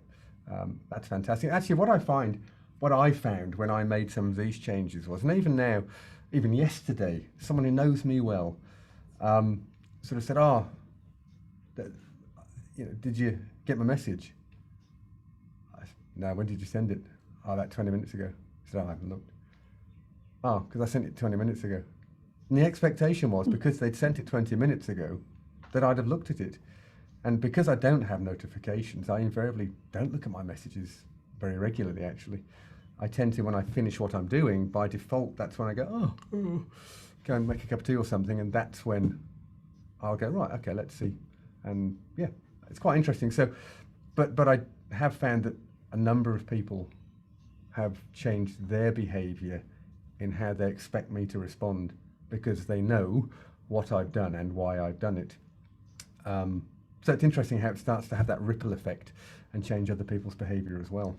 that's fantastic. Actually, what I found when I made some of these changes was, and even now, even yesterday, someone who knows me well sort of said, "Oh, did you get my message?" No, when did you send it? Oh, about 20 minutes ago. I said, I haven't looked. Oh, because I sent it 20 minutes ago. And the expectation was, because they'd sent it 20 minutes ago, that I'd have looked at it. And because I don't have notifications, I invariably don't look at my messages very regularly, actually. I tend to, when I finish what I'm doing, by default, that's when I go, go and make a cup of tea or something. And that's when I'll go, right, okay, let's see. And yeah, it's quite interesting. So, but I have found that a number of people have changed their behavior in how they expect me to respond because they know what I've done and why I've done it. So it's interesting how it starts to have that ripple effect and change other people's behavior as well.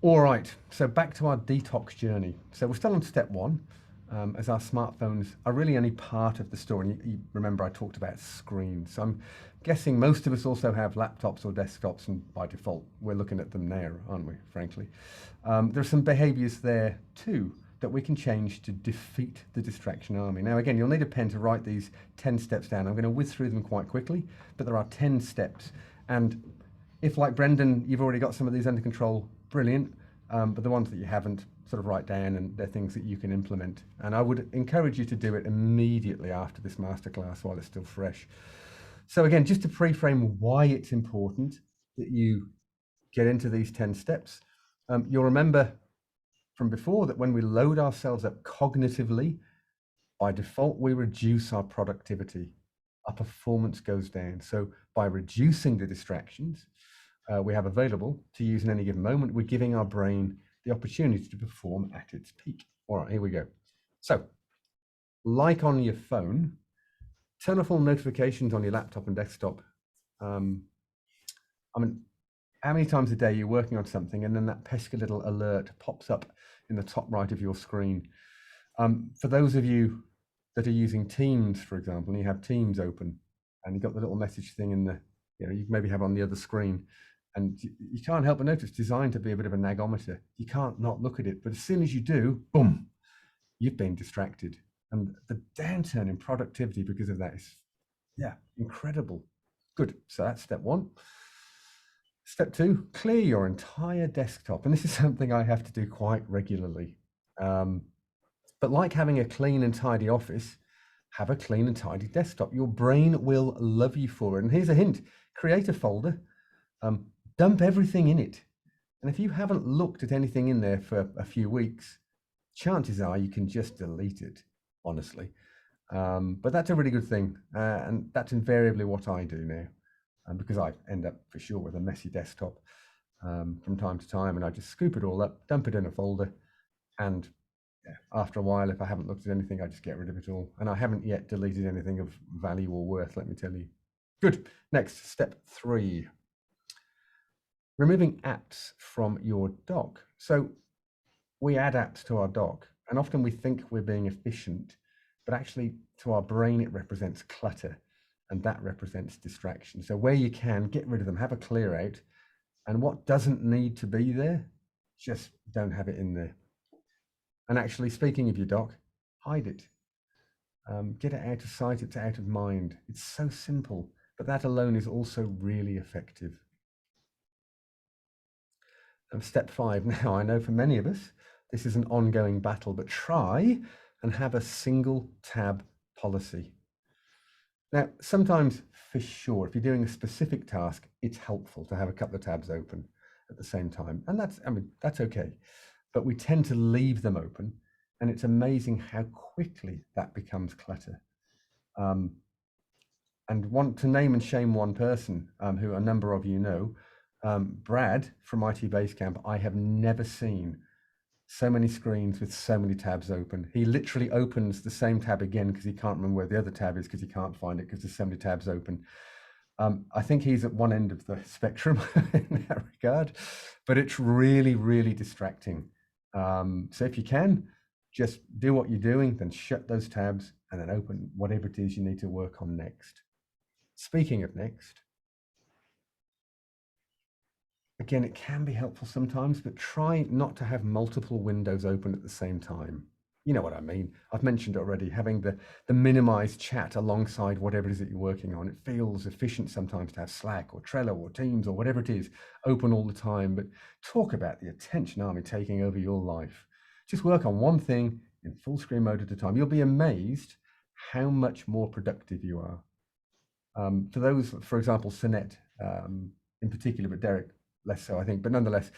All right, so back to our detox journey. So we're still on step one, as our smartphones are really only part of the story. You remember I talked about screens. So I'm guessing most of us also have laptops or desktops, and by default, we're looking at them now, aren't we, frankly? There's some behaviors there too that we can change to defeat the distraction army. Now, again, you'll need a pen to write these 10 steps down. I'm going to whiz through them quite quickly, but there are 10 steps. And if, like Brendan, you've already got some of these under control, brilliant. But the ones that you haven't, sort of write down, and they're things that you can implement. And I would encourage you to do it immediately after this masterclass while it's still fresh. So again, just to pre-frame why it's important that you get into these 10 steps, you'll remember from before that when we load ourselves up cognitively, by default, we reduce our productivity. Our performance goes down. So by reducing the distractions we have available to use in any given moment, we're giving our brain the opportunity to perform at its peak. All right, here we go. So, like on your phone, turn off all notifications on your laptop and desktop. I mean, how many times a day you're working on something and then that pesky little alert pops up in the top right of your screen? For those of you that are using Teams, for example, and you have Teams open and you've got the little message thing in the, you maybe have on the other screen, and you can't help but notice it's designed to be a bit of a nagometer. You can't not look at it, but as soon as you do, boom, you've been distracted. And the downturn in productivity because of that is, incredible. Good, so that's step one. Step two, clear your entire desktop. And this is something I have to do quite regularly. But like having a clean and tidy office, have a clean and tidy desktop. Your brain will love you for it. And here's a hint, create a folder, dump everything in it. And if you haven't looked at anything in there for a few weeks, chances are you can just delete it, honestly. But that's a really good thing. And that's invariably what I do now, because I end up for sure with a messy desktop from time to time. And I just scoop it all up, dump it in a folder. And after a while, if I haven't looked at anything, I just get rid of it all. And I haven't yet deleted anything of value or worth, let me tell you. Good. Next, step 3. Removing apps from your dock. So we add apps to our dock, and often we think we're being efficient, but actually to our brain, it represents clutter, and that represents distraction. So where you can, get rid of them, have a clear out, and what doesn't need to be there, Just don't have it in there. And actually, speaking of your dock, hide it. Get it out of sight, it's out of mind. It's so simple, but that alone is also really effective. Step 5. Now, I know for many of us, this is an ongoing battle, but try and have a single tab policy. Now, sometimes for sure, if you're doing a specific task, it's helpful to have a couple of tabs open at the same time. And that's okay. But we tend to leave them open, and it's amazing how quickly that becomes clutter. And want to name and shame one person who a number of you know, Brad from IT Basecamp. I have never seen so many screens with so many tabs open. He literally opens the same tab again because he can't remember where the other tab is because he can't find it because there's so many tabs open. I think he's at one end of the spectrum in that regard, but it's really, really distracting. So if you can, just do what you're doing, then shut those tabs and then open whatever it is you need to work on next. Speaking of next, again, it can be helpful sometimes, but try not to have multiple windows open at the same time. You know what I mean? I've mentioned already, having the minimized chat alongside whatever it is that you're working on. It feels efficient sometimes to have Slack or Trello or Teams or whatever it is open all the time, but talk about the attention army taking over your life. Just work on one thing in full screen mode at a time. You'll be amazed how much more productive you are. For those, for example, Sinet in particular, but Derek less so, I think, but nonetheless,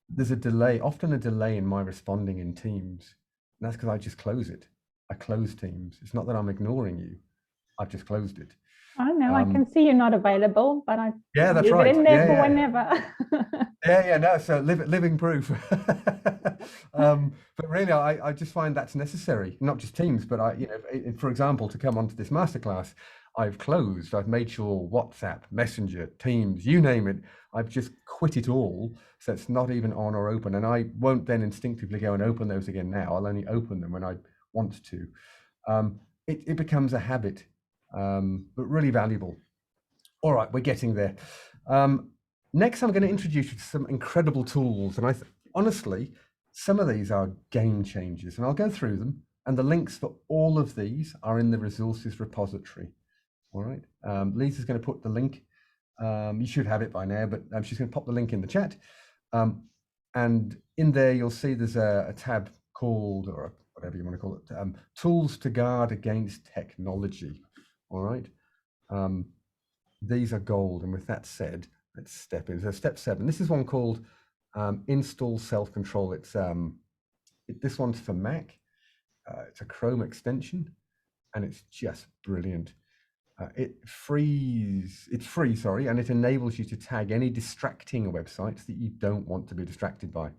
there's a delay, often a delay in my responding in Teams. And that's because I just close it. I close Teams. It's not that I'm ignoring you. I've just closed it. I know, I can see you're not available, but I that's leave right. it in there for whenever. No, so living proof. But really, I just find that's necessary, not just Teams, but for example, to come onto this masterclass, I've made sure WhatsApp, Messenger, Teams, you name it, I've just quit it all. So it's not even on or open. And I won't then instinctively go and open those again now. I'll only open them when I want to. It becomes a habit, but really valuable. All right, we're getting there. Next, I'm going to introduce you to some incredible tools. And honestly, some of these are game changers. And I'll go through them. And the links for all of these are in the resources repository. All right, Lisa's going to put the link. You should have it by now, but she's going to pop the link in the chat. And in there, you'll see there's a tab called, or whatever you want to call it, Tools to Guard Against Technology. All right. These are gold. And with that said, let's step in. So step 7, this is one called Install Self-Control. It's this one's for Mac. It's a Chrome extension, and it's just brilliant. It's free, and it enables you to tag any distracting websites that you don't want to be distracted by.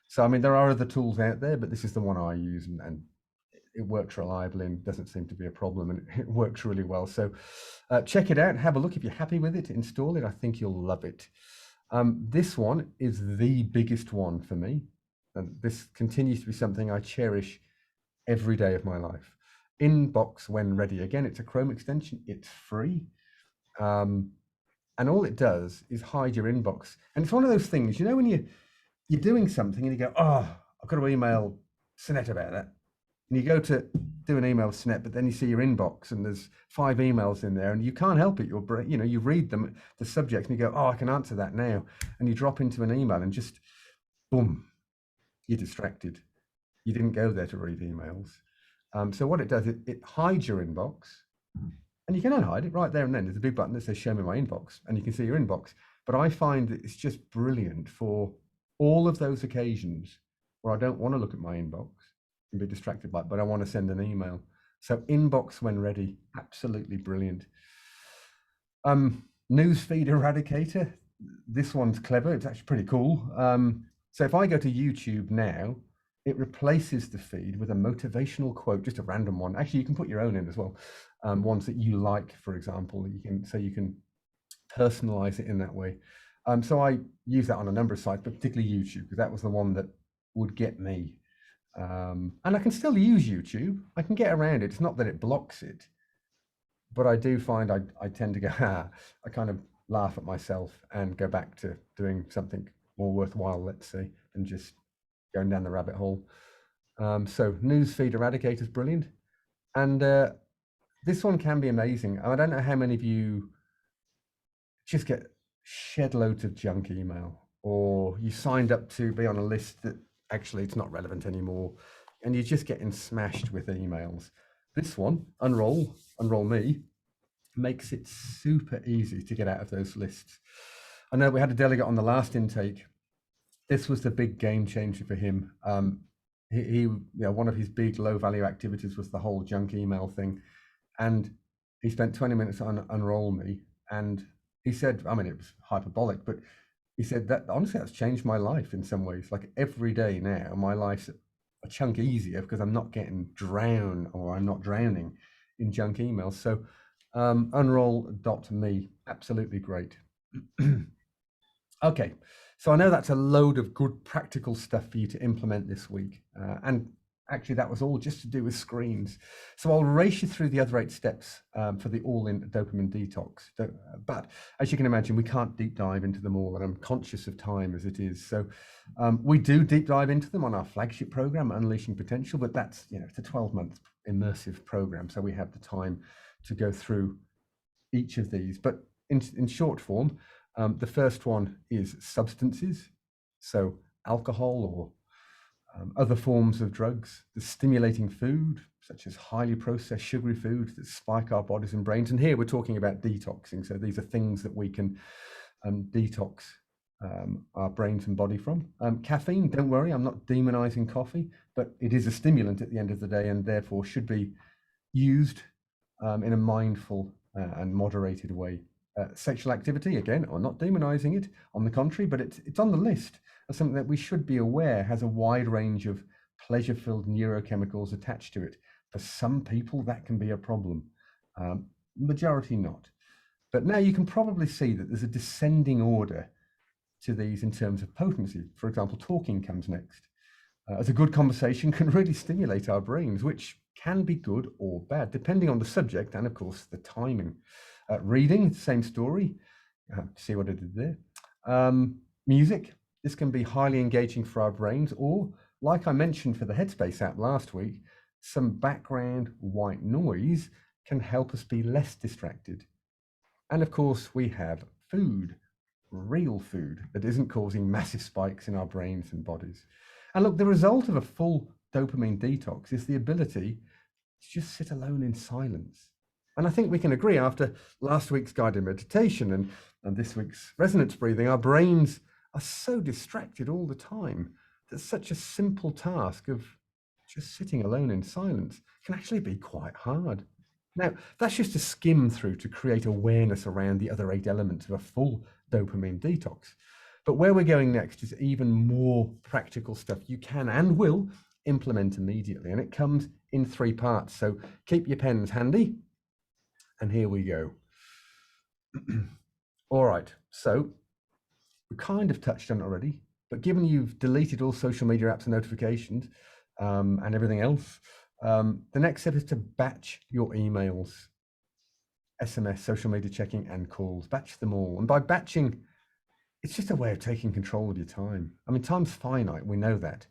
So, I mean, there are other tools out there, but this is the one I use, and it works reliably and doesn't seem to be a problem, and it works really well. So check it out, have a look. If you're happy with it, install it. I think you'll love it. This one is the biggest one for me, and this continues to be something I cherish every day of my life. Inbox when ready. Again, it's a Chrome extension. It's free. And all it does is hide your inbox. And it's one of those things, you know, when you're doing something and you go, oh, I've got to email Sinet about that. And you go to do an email with Sinet, but then you see your inbox and there's 5 emails in there and you can't help it. You read them, the subjects, and you go, oh, I can answer that now. And you drop into an email and just, boom, you're distracted. You didn't go there to read emails. So what it does, it hides your inbox, and you can unhide it right there and then. There's a big button that says show me my inbox, and you can see your inbox. But I find that it's just brilliant for all of those occasions where I don't want to look at my inbox and be distracted by it, but I want to send an email. So inbox when ready, absolutely brilliant. Newsfeed eradicator, this one's clever. It's actually pretty cool. So if I go to YouTube now, it replaces the feed with a motivational quote, just a random one. Actually, you can put your own in as well. Ones that you like, for example, you can personalize it in that way. So I use that on a number of sites, but particularly YouTube, because that was the one that would get me. And I can still use YouTube. I can get around it. It's not that it blocks it, but I do find I tend to go, I kind of laugh at myself and go back to doing something, more worthwhile, let's say, than just going down the rabbit hole. So newsfeed eradicator is brilliant. And this one can be amazing. I don't know how many of you just get shed loads of junk email, or you signed up to be on a list that actually it's not relevant anymore, and you're just getting smashed with emails. This one, Unroll Me, makes it super easy to get out of those lists. I know we had a delegate on the last intake. This was the big game changer for him. One of his big low value activities was the whole junk email thing. And he spent 20 minutes on Unroll Me. And he said, I mean, it was hyperbolic, but he said that honestly, that's changed my life in some ways. Like every day now, my life's a chunk easier because I'm not getting drowned, or I'm not drowning in junk emails. So unroll.me, absolutely great. Okay, so I know that's a load of good practical stuff for you to implement this week. And actually that was all just to do with screens. So I'll race you through the other 8 steps for the all-in dopamine detox. But as you can imagine, we can't deep dive into them all, and I'm conscious of time as it is. So we do deep dive into them on our flagship program, Unleashing Potential, but that's, it's a 12-month immersive program. So we have the time to go through each of these. But in short form, the first one is substances. So alcohol or other forms of drugs, the stimulating food, such as highly processed sugary foods that spike our bodies and brains. And here we're talking about detoxing. So these are things that we can detox our brains and body from. Caffeine, don't worry, I'm not demonizing coffee, but it is a stimulant at the end of the day, and therefore should be used in a mindful and moderated way. Sexual activity, again, I'm not demonizing it, on the contrary, but it's on the list as something that we should be aware has a wide range of pleasure-filled neurochemicals attached to it. For some people, that can be a problem. Majority not. But now you can probably see that there's a descending order to these in terms of potency. For example, talking comes next. As a good conversation can really stimulate our brains, which can be good or bad, depending on the subject and, of course, the timing. Reading, same story. See what I did there. Music, this can be highly engaging for our brains, or, like I mentioned for the Headspace app last week, some background white noise can help us be less distracted. And of course, we have food, real food that isn't causing massive spikes in our brains and bodies. And look, the result of a full dopamine detox is the ability to just sit alone in silence. And I think we can agree, after last week's guided meditation and this week's resonance breathing, our brains are so distracted all the time that such a simple task of just sitting alone in silence can actually be quite hard. Now, that's just a skim through to create awareness around the other 8 elements of a full dopamine detox. But where we're going next is even more practical stuff you can and will implement immediately. And it comes in 3 parts. So keep your pens handy. And here we go. All right, so we kind of touched on it already, but given you've deleted all social media apps and notifications and everything else, the next step is to batch your emails, SMS, social media checking, and calls. Batch them all. And by batching, it's just a way of taking control of your time. I mean, time's finite, we know that.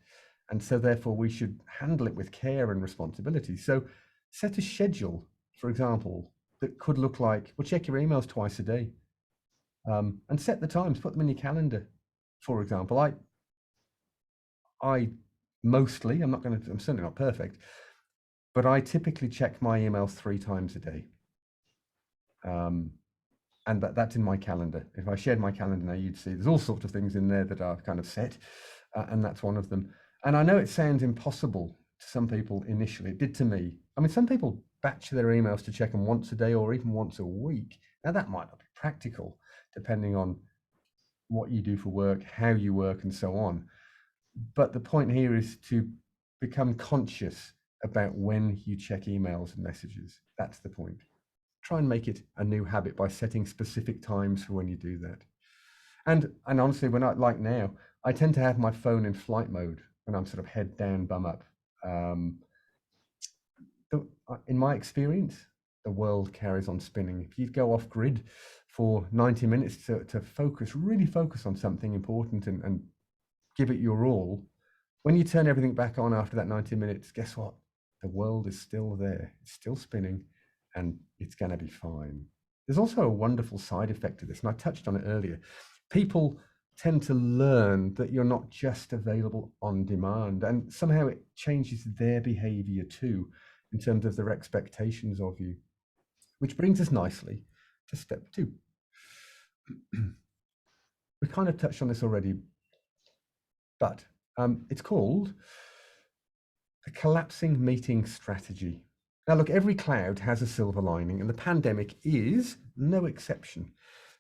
And so therefore we should handle it with care and responsibility. So set a schedule, for example, that could look like, well, check your emails twice a day, and set the times, put them in your calendar. For example, I mostly, I'm certainly not perfect, but I typically check my emails 3 times a day. And that's in my calendar. If I shared my calendar now, you'd see there's all sorts of things in there that are kind of set, and that's one of them. And I know it sounds impossible to some people initially. It did to me. I mean, some people batch their emails to check them once a day or even once a week. Now, that might not be practical, depending on what you do for work, how you work, and so on. But the point here is to become conscious about when you check emails and messages. That's the point. Try and make it a new habit by setting specific times for when you do that. And honestly, when like now, I tend to have my phone in flight mode when I'm sort of head down, bum up. In my experience, the world carries on spinning. If you go off grid for 90 minutes to focus, really focus on something important and give it your all, when you turn everything back on after that 90 minutes, guess what? The world is still there, it's still spinning, and it's going to be fine. There's also a wonderful side effect to this, and I touched on it earlier. People tend to learn that you're not just available on demand, and somehow it changes their behavior too, in terms of their expectations of you. Which brings us nicely to step 2. We kind of touched on this already, but it's called the collapsing meeting strategy. Now, look, every cloud has a silver lining, and the pandemic is no exception.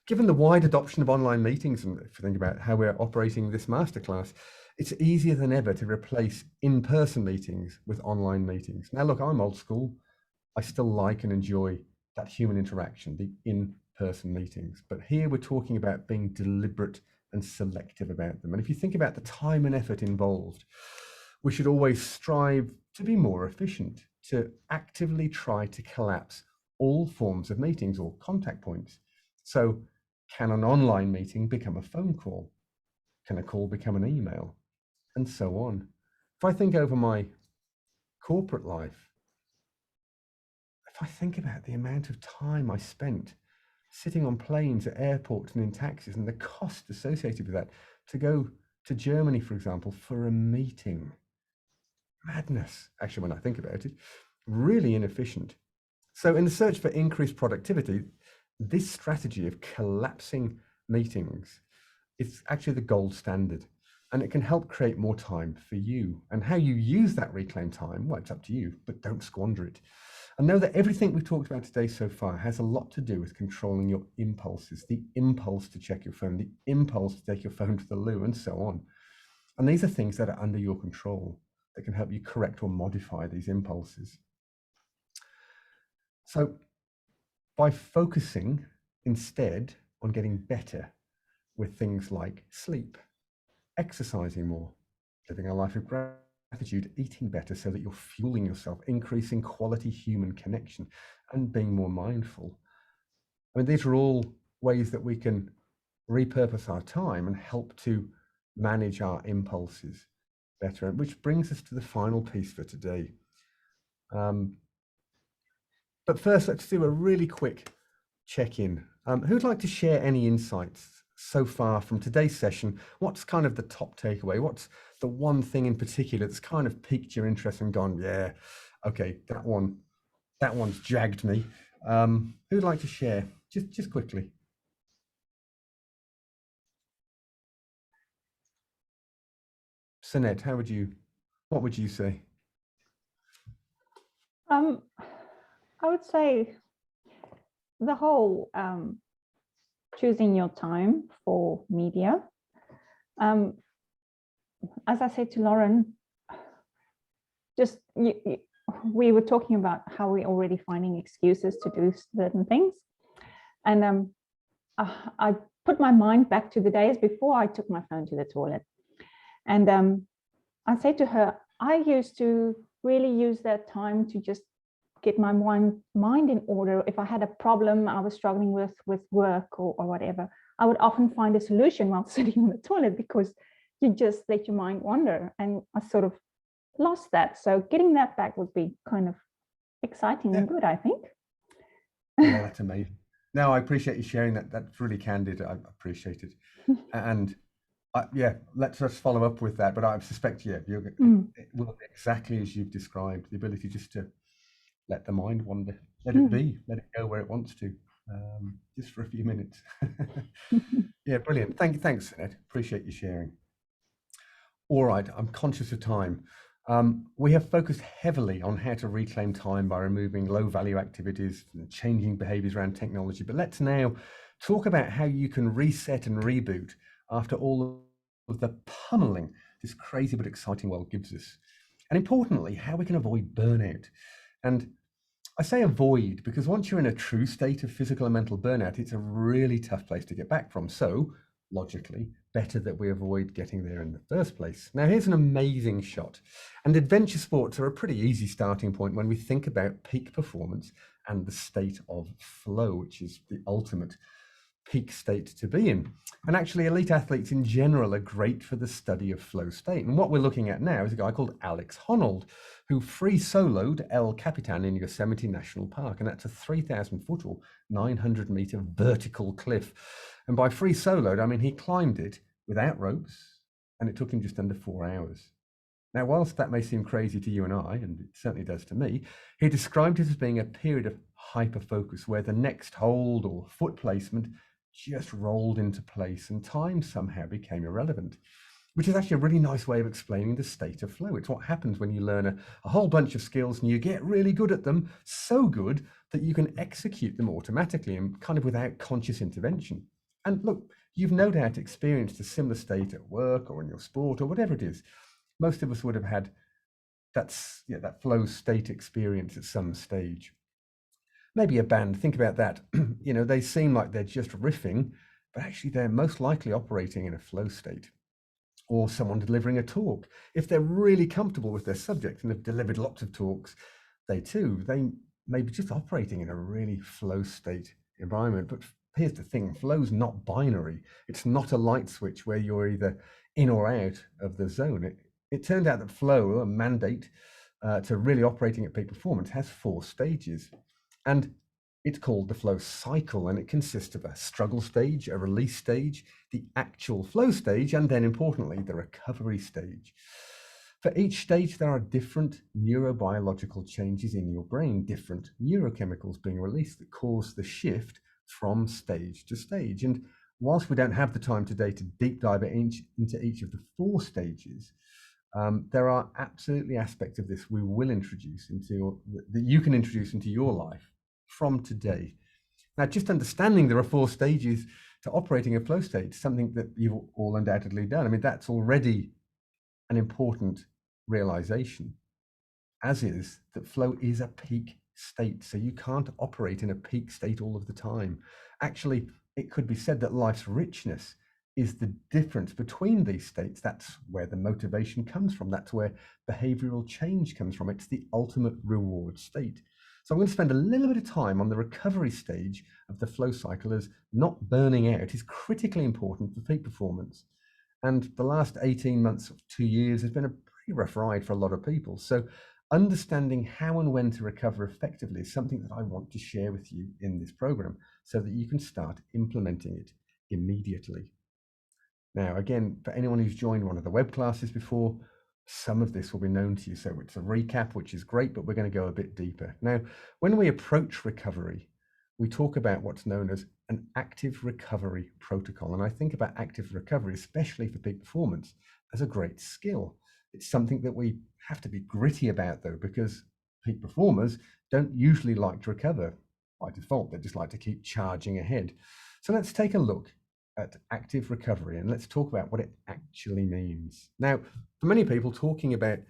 Given the wide adoption of online meetings, and if you think about how we're operating this masterclass, it's easier than ever to replace in-person meetings with online meetings. Now, look, I'm old school. I still like and enjoy that human interaction, the in-person meetings. But here we're talking about being deliberate and selective about them. And if you think about the time and effort involved, we should always strive to be more efficient, to actively try to collapse all forms of meetings or contact points. So can an online meeting become a phone call? Can a call become an email? And so on. If I think over my corporate life, if I think about the amount of time I spent sitting on planes at airports and in taxis and the cost associated with that, to go to Germany, for example, for a meeting, madness, actually, when I think about it, really inefficient. So in the search for increased productivity, this strategy of collapsing meetings is actually the gold standard, and it can help create more time for you. And how you use that reclaimed time, well, it's up to you, but don't squander it. And know that everything we've talked about today so far has a lot to do with controlling your impulses, the impulse to check your phone, the impulse to take your phone to the loo, and so on. And these are things that are under your control that can help you correct or modify these impulses. So by focusing instead on getting better with things like sleep, exercising more, living a life of gratitude, eating better so that you're fueling yourself, increasing quality human connection, and being more mindful. I mean, these are all ways that we can repurpose our time and help to manage our impulses better, which brings us to the final piece for today. But first, let's do a really quick check-in. Who'd like to share any insights so far from today's session? What's kind of the top takeaway? What's the one thing in particular that's kind of piqued your interest and gone, yeah, okay, that one's jagged me. Who'd like to share? Just quickly. Sinead, what would you say? I would say the whole choosing your time for media. As I said to Lauren, just we were talking about how we're already finding excuses to do certain things. And I put my mind back to the days before I took my phone to the toilet. And I said to her, I used to really use that time to just get my mind in order. If I had a problem I was struggling with work or whatever, I would often find a solution while sitting on the toilet, because you just let your mind wander. And I sort of lost that. So getting that back would be kind of exciting and good, I think. Yeah, that's amazing. No, I appreciate you sharing that. That's really candid. I appreciate it. And yeah, let's just follow up with that. But I suspect, yeah, it will be exactly as you've described, the ability just to let the mind wander, let it be, let it go where it wants to, just for a few minutes. Yeah, brilliant. Thanks, Sinead. Appreciate you sharing. All right, I'm conscious of time. We have focused heavily on how to reclaim time by removing low-value activities and changing behaviors around technology. But let's now talk about how you can reset and reboot after all of the pummeling this crazy but exciting world gives us. And importantly, how we can avoid burnout. And I say avoid because once you're in a true state of physical and mental burnout, it's a really tough place to get back from. So logically, better that we avoid getting there in the first place. Now, here's an amazing shot. And adventure sports are a pretty easy starting point when we think about peak performance and the state of flow, which is the ultimate peak state to be in. And actually, elite athletes in general are great for the study of flow state. And what we're looking at now is a guy called Alex Honnold, who free soloed El Capitan in Yosemite National Park. And that's a 3,000 foot or 900 meter vertical cliff. And by free soloed, I mean he climbed it without ropes, and it took him just under 4 hours. Now, whilst that may seem crazy to you and I, and it certainly does to me, he described it as being a period of hyperfocus where the next hold or foot placement just rolled into place and time somehow became irrelevant, which is actually a really nice way of explaining the state of flow. It's what happens when you learn a whole bunch of skills and you get really good at them, so good that you can execute them automatically and kind of without conscious intervention. And look, you've no doubt experienced a similar state at work or in your sport or whatever it is. Most of us would have had that flow state experience at some stage. Maybe a band, think about that. You know, they seem like they're just riffing, but actually they're most likely operating in a flow state. Or someone delivering a talk. If they're really comfortable with their subject and have delivered lots of talks, they may be just operating in a really flow state environment. But here's the thing, flow's not binary. It's not a light switch where you're either in or out of the zone. It turned out that flow, a mandate to really operating at peak performance, has 4 stages. And it's called the flow cycle, and it consists of a struggle stage, a release stage, the actual flow stage, and then importantly, the recovery stage. For each stage, there are different neurobiological changes in your brain, different neurochemicals being released that cause the shift from stage to stage. And whilst we don't have the time today to deep dive into each of the 4 stages, there are absolutely aspects of this we will introduce that you can introduce into your life from today. Now, just understanding there are 4 stages to operating a flow state, something that you've all undoubtedly done. I mean, that's already an important realization, as is that flow is a peak state. So you can't operate in a peak state all of the time. Actually, it could be said that life's richness is the difference between these states. That's where the motivation comes from. That's where behavioral change comes from. It's the ultimate reward state. So I'm going to spend a little bit of time on the recovery stage of the flow cycle, as not burning out is critically important for peak performance. And the last 18 months, 2 years, has been a pretty rough ride for a lot of people. So understanding how and when to recover effectively is something that I want to share with you in this program so that you can start implementing it immediately. Now, again, for anyone who's joined one of the web classes before, some of this will be known to you. So it's a recap, which is great, but we're going to go a bit deeper. Now, when we approach recovery, we talk about what's known as an active recovery protocol. And I think about active recovery, especially for peak performance, as a great skill. It's something that we have to be gritty about, though, because peak performers don't usually like to recover by default. They just like to keep charging ahead. So let's take a look at active recovery, and let's talk about what it actually means. Now, for many people, talking about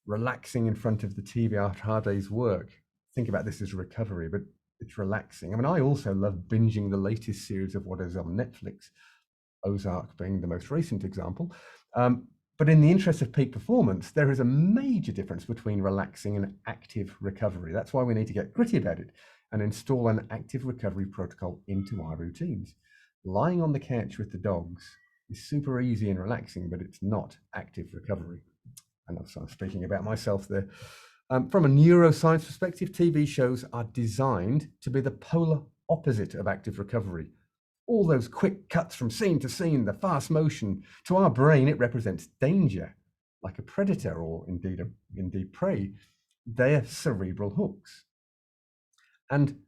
relaxing in front of the TV after a hard day's work, think about this as recovery, but it's relaxing. I mean, I also love binging the latest series of what is on Netflix, Ozark being the most recent example. But in the interest of peak performance, there is a major difference between relaxing and active recovery. That's why we need to get gritty about it and install an active recovery protocol into our routines. Lying on the couch with the dogs is super easy and relaxing, but it's not active recovery. And I'm speaking about myself there. From a neuroscience perspective, TV shows are designed to be the polar opposite of active recovery. All those quick cuts from scene to scene, the fast motion, to our brain, it represents danger, like a predator or indeed prey. They're cerebral hooks. And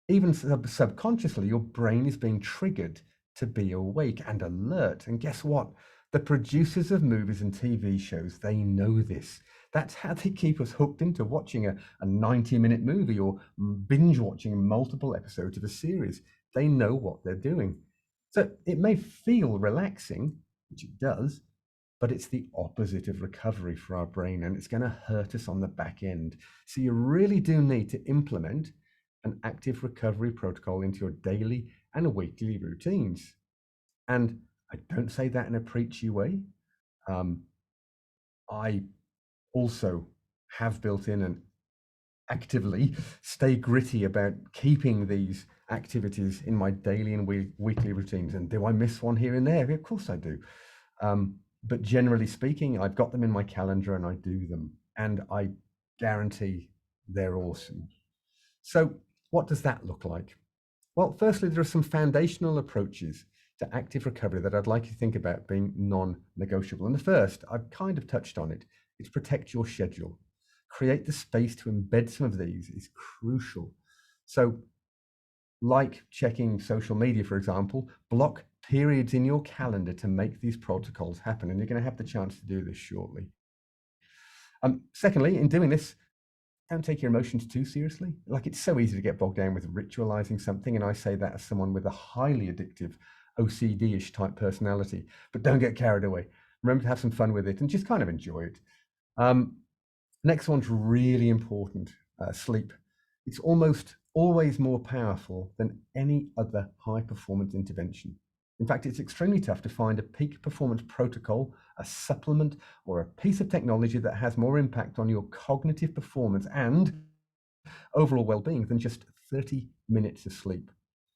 even subconsciously, your brain is being triggered to be awake and alert. And guess what? The producers of movies and TV shows, they know this. That's how they keep us hooked into watching a 90-minute movie or binge watching multiple episodes of a series. They know what they're doing. So it may feel relaxing, which it does, but it's the opposite of recovery for our brain, and it's going to hurt us on the back end. So you really do need to implement an active recovery protocol into your daily and weekly routines. And I don't say that in a preachy way. I also have built in an actively stay gritty about keeping these activities in my daily and weekly routines. And do I miss one here and there? Of course I do. But generally speaking, I've got them in my calendar and I do them, and I guarantee they're awesome. So what does that look like? Well, firstly, there are some foundational approaches to active recovery that I'd like you to think about being non-negotiable. And the first, I've kind of touched on it, is protect your schedule. Create the space to embed some of these is crucial. So like checking social media, for example, block periods in your calendar to make these protocols happen. And you're going to have the chance to do this shortly. Secondly, in doing this, don't take your emotions too seriously. Like, it's so easy to get bogged down with ritualizing something. And I say that as someone with a highly addictive OCD-ish type personality, but don't get carried away. Remember to have some fun with it and just kind of enjoy it. Next one's really important, sleep. It's almost always more powerful than any other high performance intervention. In fact, it's extremely tough to find a peak performance protocol, a supplement, or a piece of technology that has more impact on your cognitive performance and overall well-being than just 30 minutes of sleep.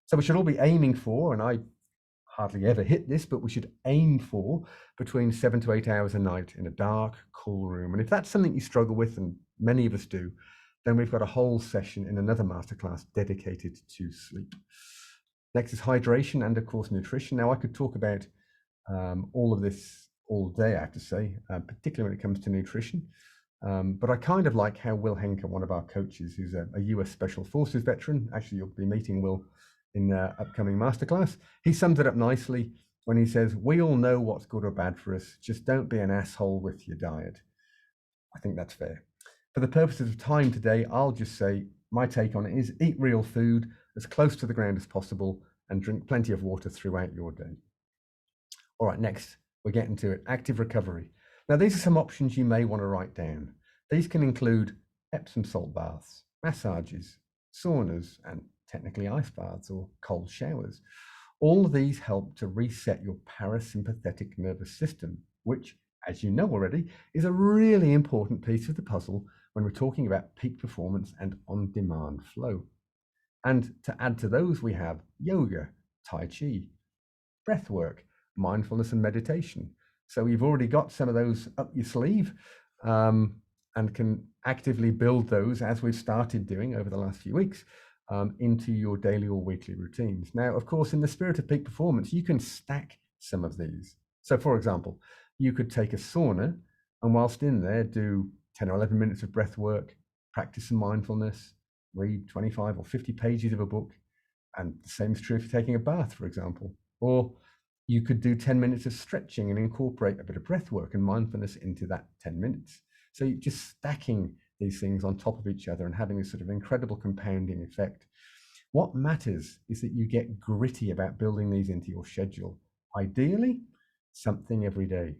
So we should all be aiming for, and I hardly ever hit this, but we should aim for between 7 to 8 hours a night in a dark, cool room. And if that's something you struggle with, and many of us do, then we've got a whole session in another masterclass dedicated to sleep. Next is hydration and, of course, nutrition. Now, I could talk about all of this all day, I have to say, particularly when it comes to nutrition. But I kind of like how Will Henker, one of our coaches, who's a US Special Forces veteran, actually you'll be meeting Will in upcoming masterclass, he sums it up nicely when he says, we all know what's good or bad for us, just don't be an asshole with your diet. I think that's fair. For the purposes of time today, I'll just say my take on it is eat real food as close to the ground as possible and drink plenty of water throughout your day. All right, next, we're getting to it, active recovery. Now, these are some options you may want to write down. These can include Epsom salt baths, massages, saunas, and technically ice baths or cold showers. All of these help to reset your parasympathetic nervous system, which, as you know already, is a really important piece of the puzzle when we're talking about peak performance and on-demand flow. And to add to those, we have yoga, Tai Chi, breath work, mindfulness and meditation. So you've already got some of those up your sleeve and can actively build those, as we've started doing over the last few weeks, into your daily or weekly routines. Now, of course, in the spirit of peak performance, you can stack some of these. So, for example, you could take a sauna and whilst in there, do 10 or 11 minutes of breath work, practice some mindfulness, read 25 or 50 pages of a book. And the same is true if you're taking a bath, for example. Or you could do 10 minutes of stretching and incorporate a bit of breath work and mindfulness into that 10 minutes. So you're just stacking these things on top of each other and having this sort of incredible compounding effect. What matters is that you get gritty about building these into your schedule. Ideally, something every day.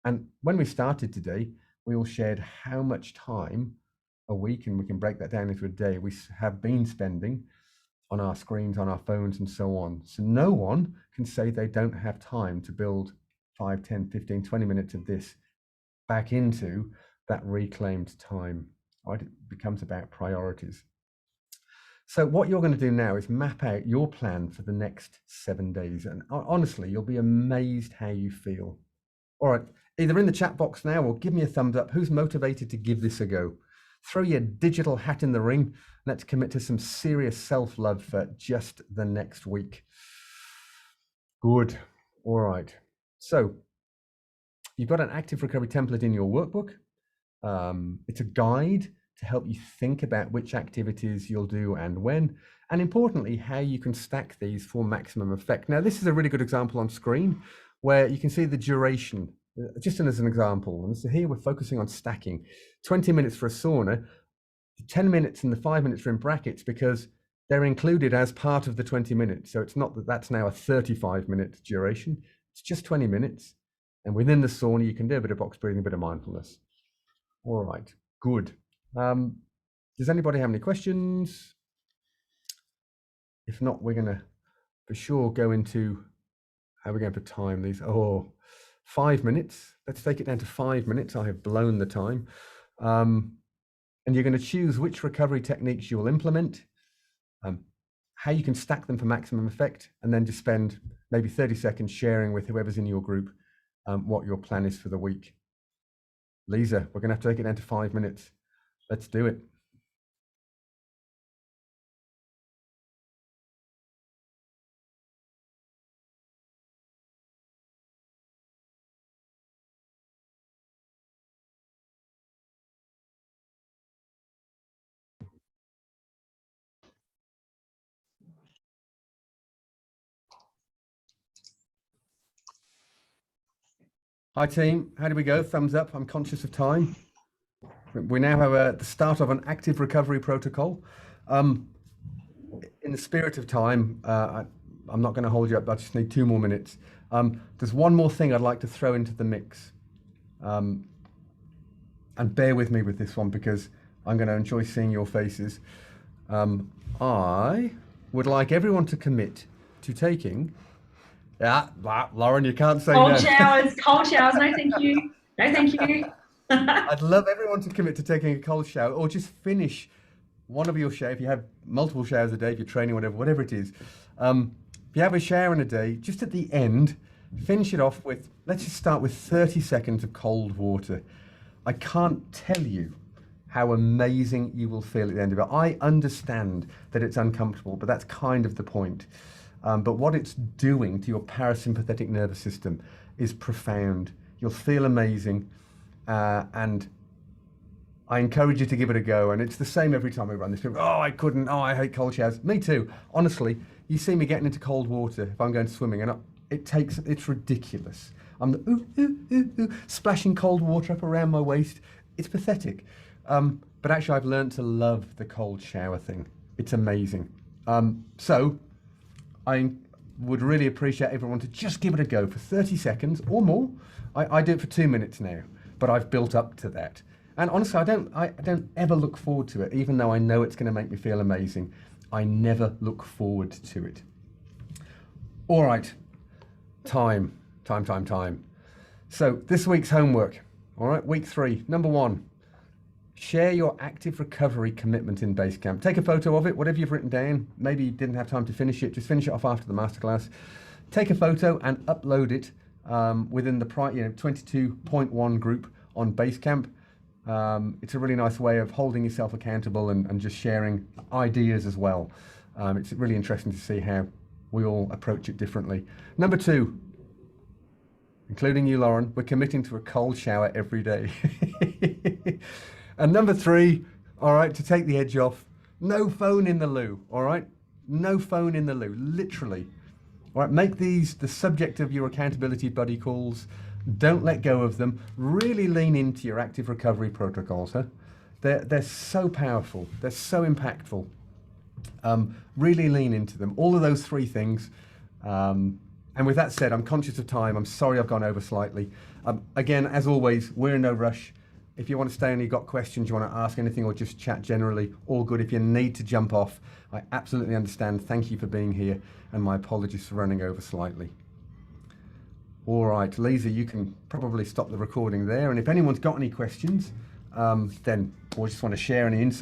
And when we started today, we all shared how much time a week, and we can break that down into a day, we have been spending on our screens, on our phones, and so on. So no one can say they don't have time to build 5, 10, 15, 20 minutes of this back into that reclaimed time. Right? It becomes about priorities. So what you're going to do now is map out your plan for the next 7 days. And honestly, you'll be amazed how you feel. All right, either in the chat box now or give me a thumbs up. Who's motivated to give this a go? Throw your digital hat in the ring. Let's commit to some serious self-love for just the next week. Good. All right. So you've got an active recovery template in your workbook. It's a guide to help you think about which activities you'll do and when, and importantly, how you can stack these for maximum effect. Now, this is a really good example on screen where you can see the duration, just as an example. And so here we're focusing on stacking 20 minutes for a sauna. The 10 minutes and the 5 minutes are in brackets because they're included as part of the 20 minutes. So it's not that that's now a 35-minute duration. It's just 20 minutes. And within the sauna, you can do a bit of box breathing, a bit of mindfulness. All right, good. Does anybody have any questions? If not, we're going to for sure go into how we're going to time these. 5 minutes. Let's take it down to 5 minutes. I have blown the time. And you're going to choose which recovery techniques you will implement, how you can stack them for maximum effect, and then just spend maybe 30 seconds sharing with whoever's in your group what your plan is for the week. Lisa, we're going to have to take it down to 5 minutes. Let's do it. Hi team, how do we go? Thumbs up. I'm conscious of time. We now have the start of an active recovery protocol. In the spirit of time, I'm not going to hold you up. I just need 2 more minutes. There's one more thing I'd like to throw into the mix. And bear with me with this one because I'm going to enjoy seeing your faces. I would like everyone to commit to taking... Yeah, Lauren, you can't say cold showers, cold showers. No, thank you. No, thank you. I'd love everyone to commit to taking a cold shower, or just finish one of your showers. If you have multiple showers a day, if you're training, whatever it is. If you have a shower in a day, just at the end, finish it off with, let's just start with 30 seconds of cold water. I can't tell you how amazing you will feel at the end of it. I understand that it's uncomfortable, but that's kind of the point. But what it's doing to your parasympathetic nervous system is profound. You'll feel amazing. And I encourage you to give it a go. And it's the same every time we run this. People, oh, I couldn't. Oh, I hate cold showers. Me too. Honestly, you see me getting into cold water if I'm going swimming, and it's ridiculous. I'm splashing cold water up around my waist. It's pathetic. But actually, I've learned to love the cold shower thing. It's amazing. So I would really appreciate everyone to just give it a go for 30 seconds or more. I do it for 2 minutes now, but I've built up to that. And honestly, I don't ever look forward to it, even though I know it's going to make me feel amazing. I never look forward to it. All right, time. So this week's homework, all right, week 3, number 1. Share your active recovery commitment in Basecamp. Take a photo of it, whatever you've written down. Maybe you didn't have time to finish it. Just finish it off after the masterclass. Take a photo and upload it within the 22.1 group on Basecamp. It's a really nice way of holding yourself accountable and just sharing ideas as well. It's really interesting to see how we all approach it differently. Number 2, including you, Lauren, we're committing to a cold shower every day. And number 3, all right, to take the edge off, no phone in the loo, all right? No phone in the loo, literally. All right, make these the subject of your accountability buddy calls. Don't let go of them. Really lean into your active recovery protocols, huh? They're so powerful. They're so impactful. Really lean into them. All of those 3 things. And with that said, I'm conscious of time. I'm sorry I've gone over slightly. Again, as always, we're in no rush. If you want to stay and you've got questions, you want to ask anything or just chat generally, all good. If you need to jump off, I absolutely understand. Thank you for being here, and my apologies for running over slightly. All right, Lisa, you can probably stop the recording there. And if anyone's got any questions, then or just want to share any insights,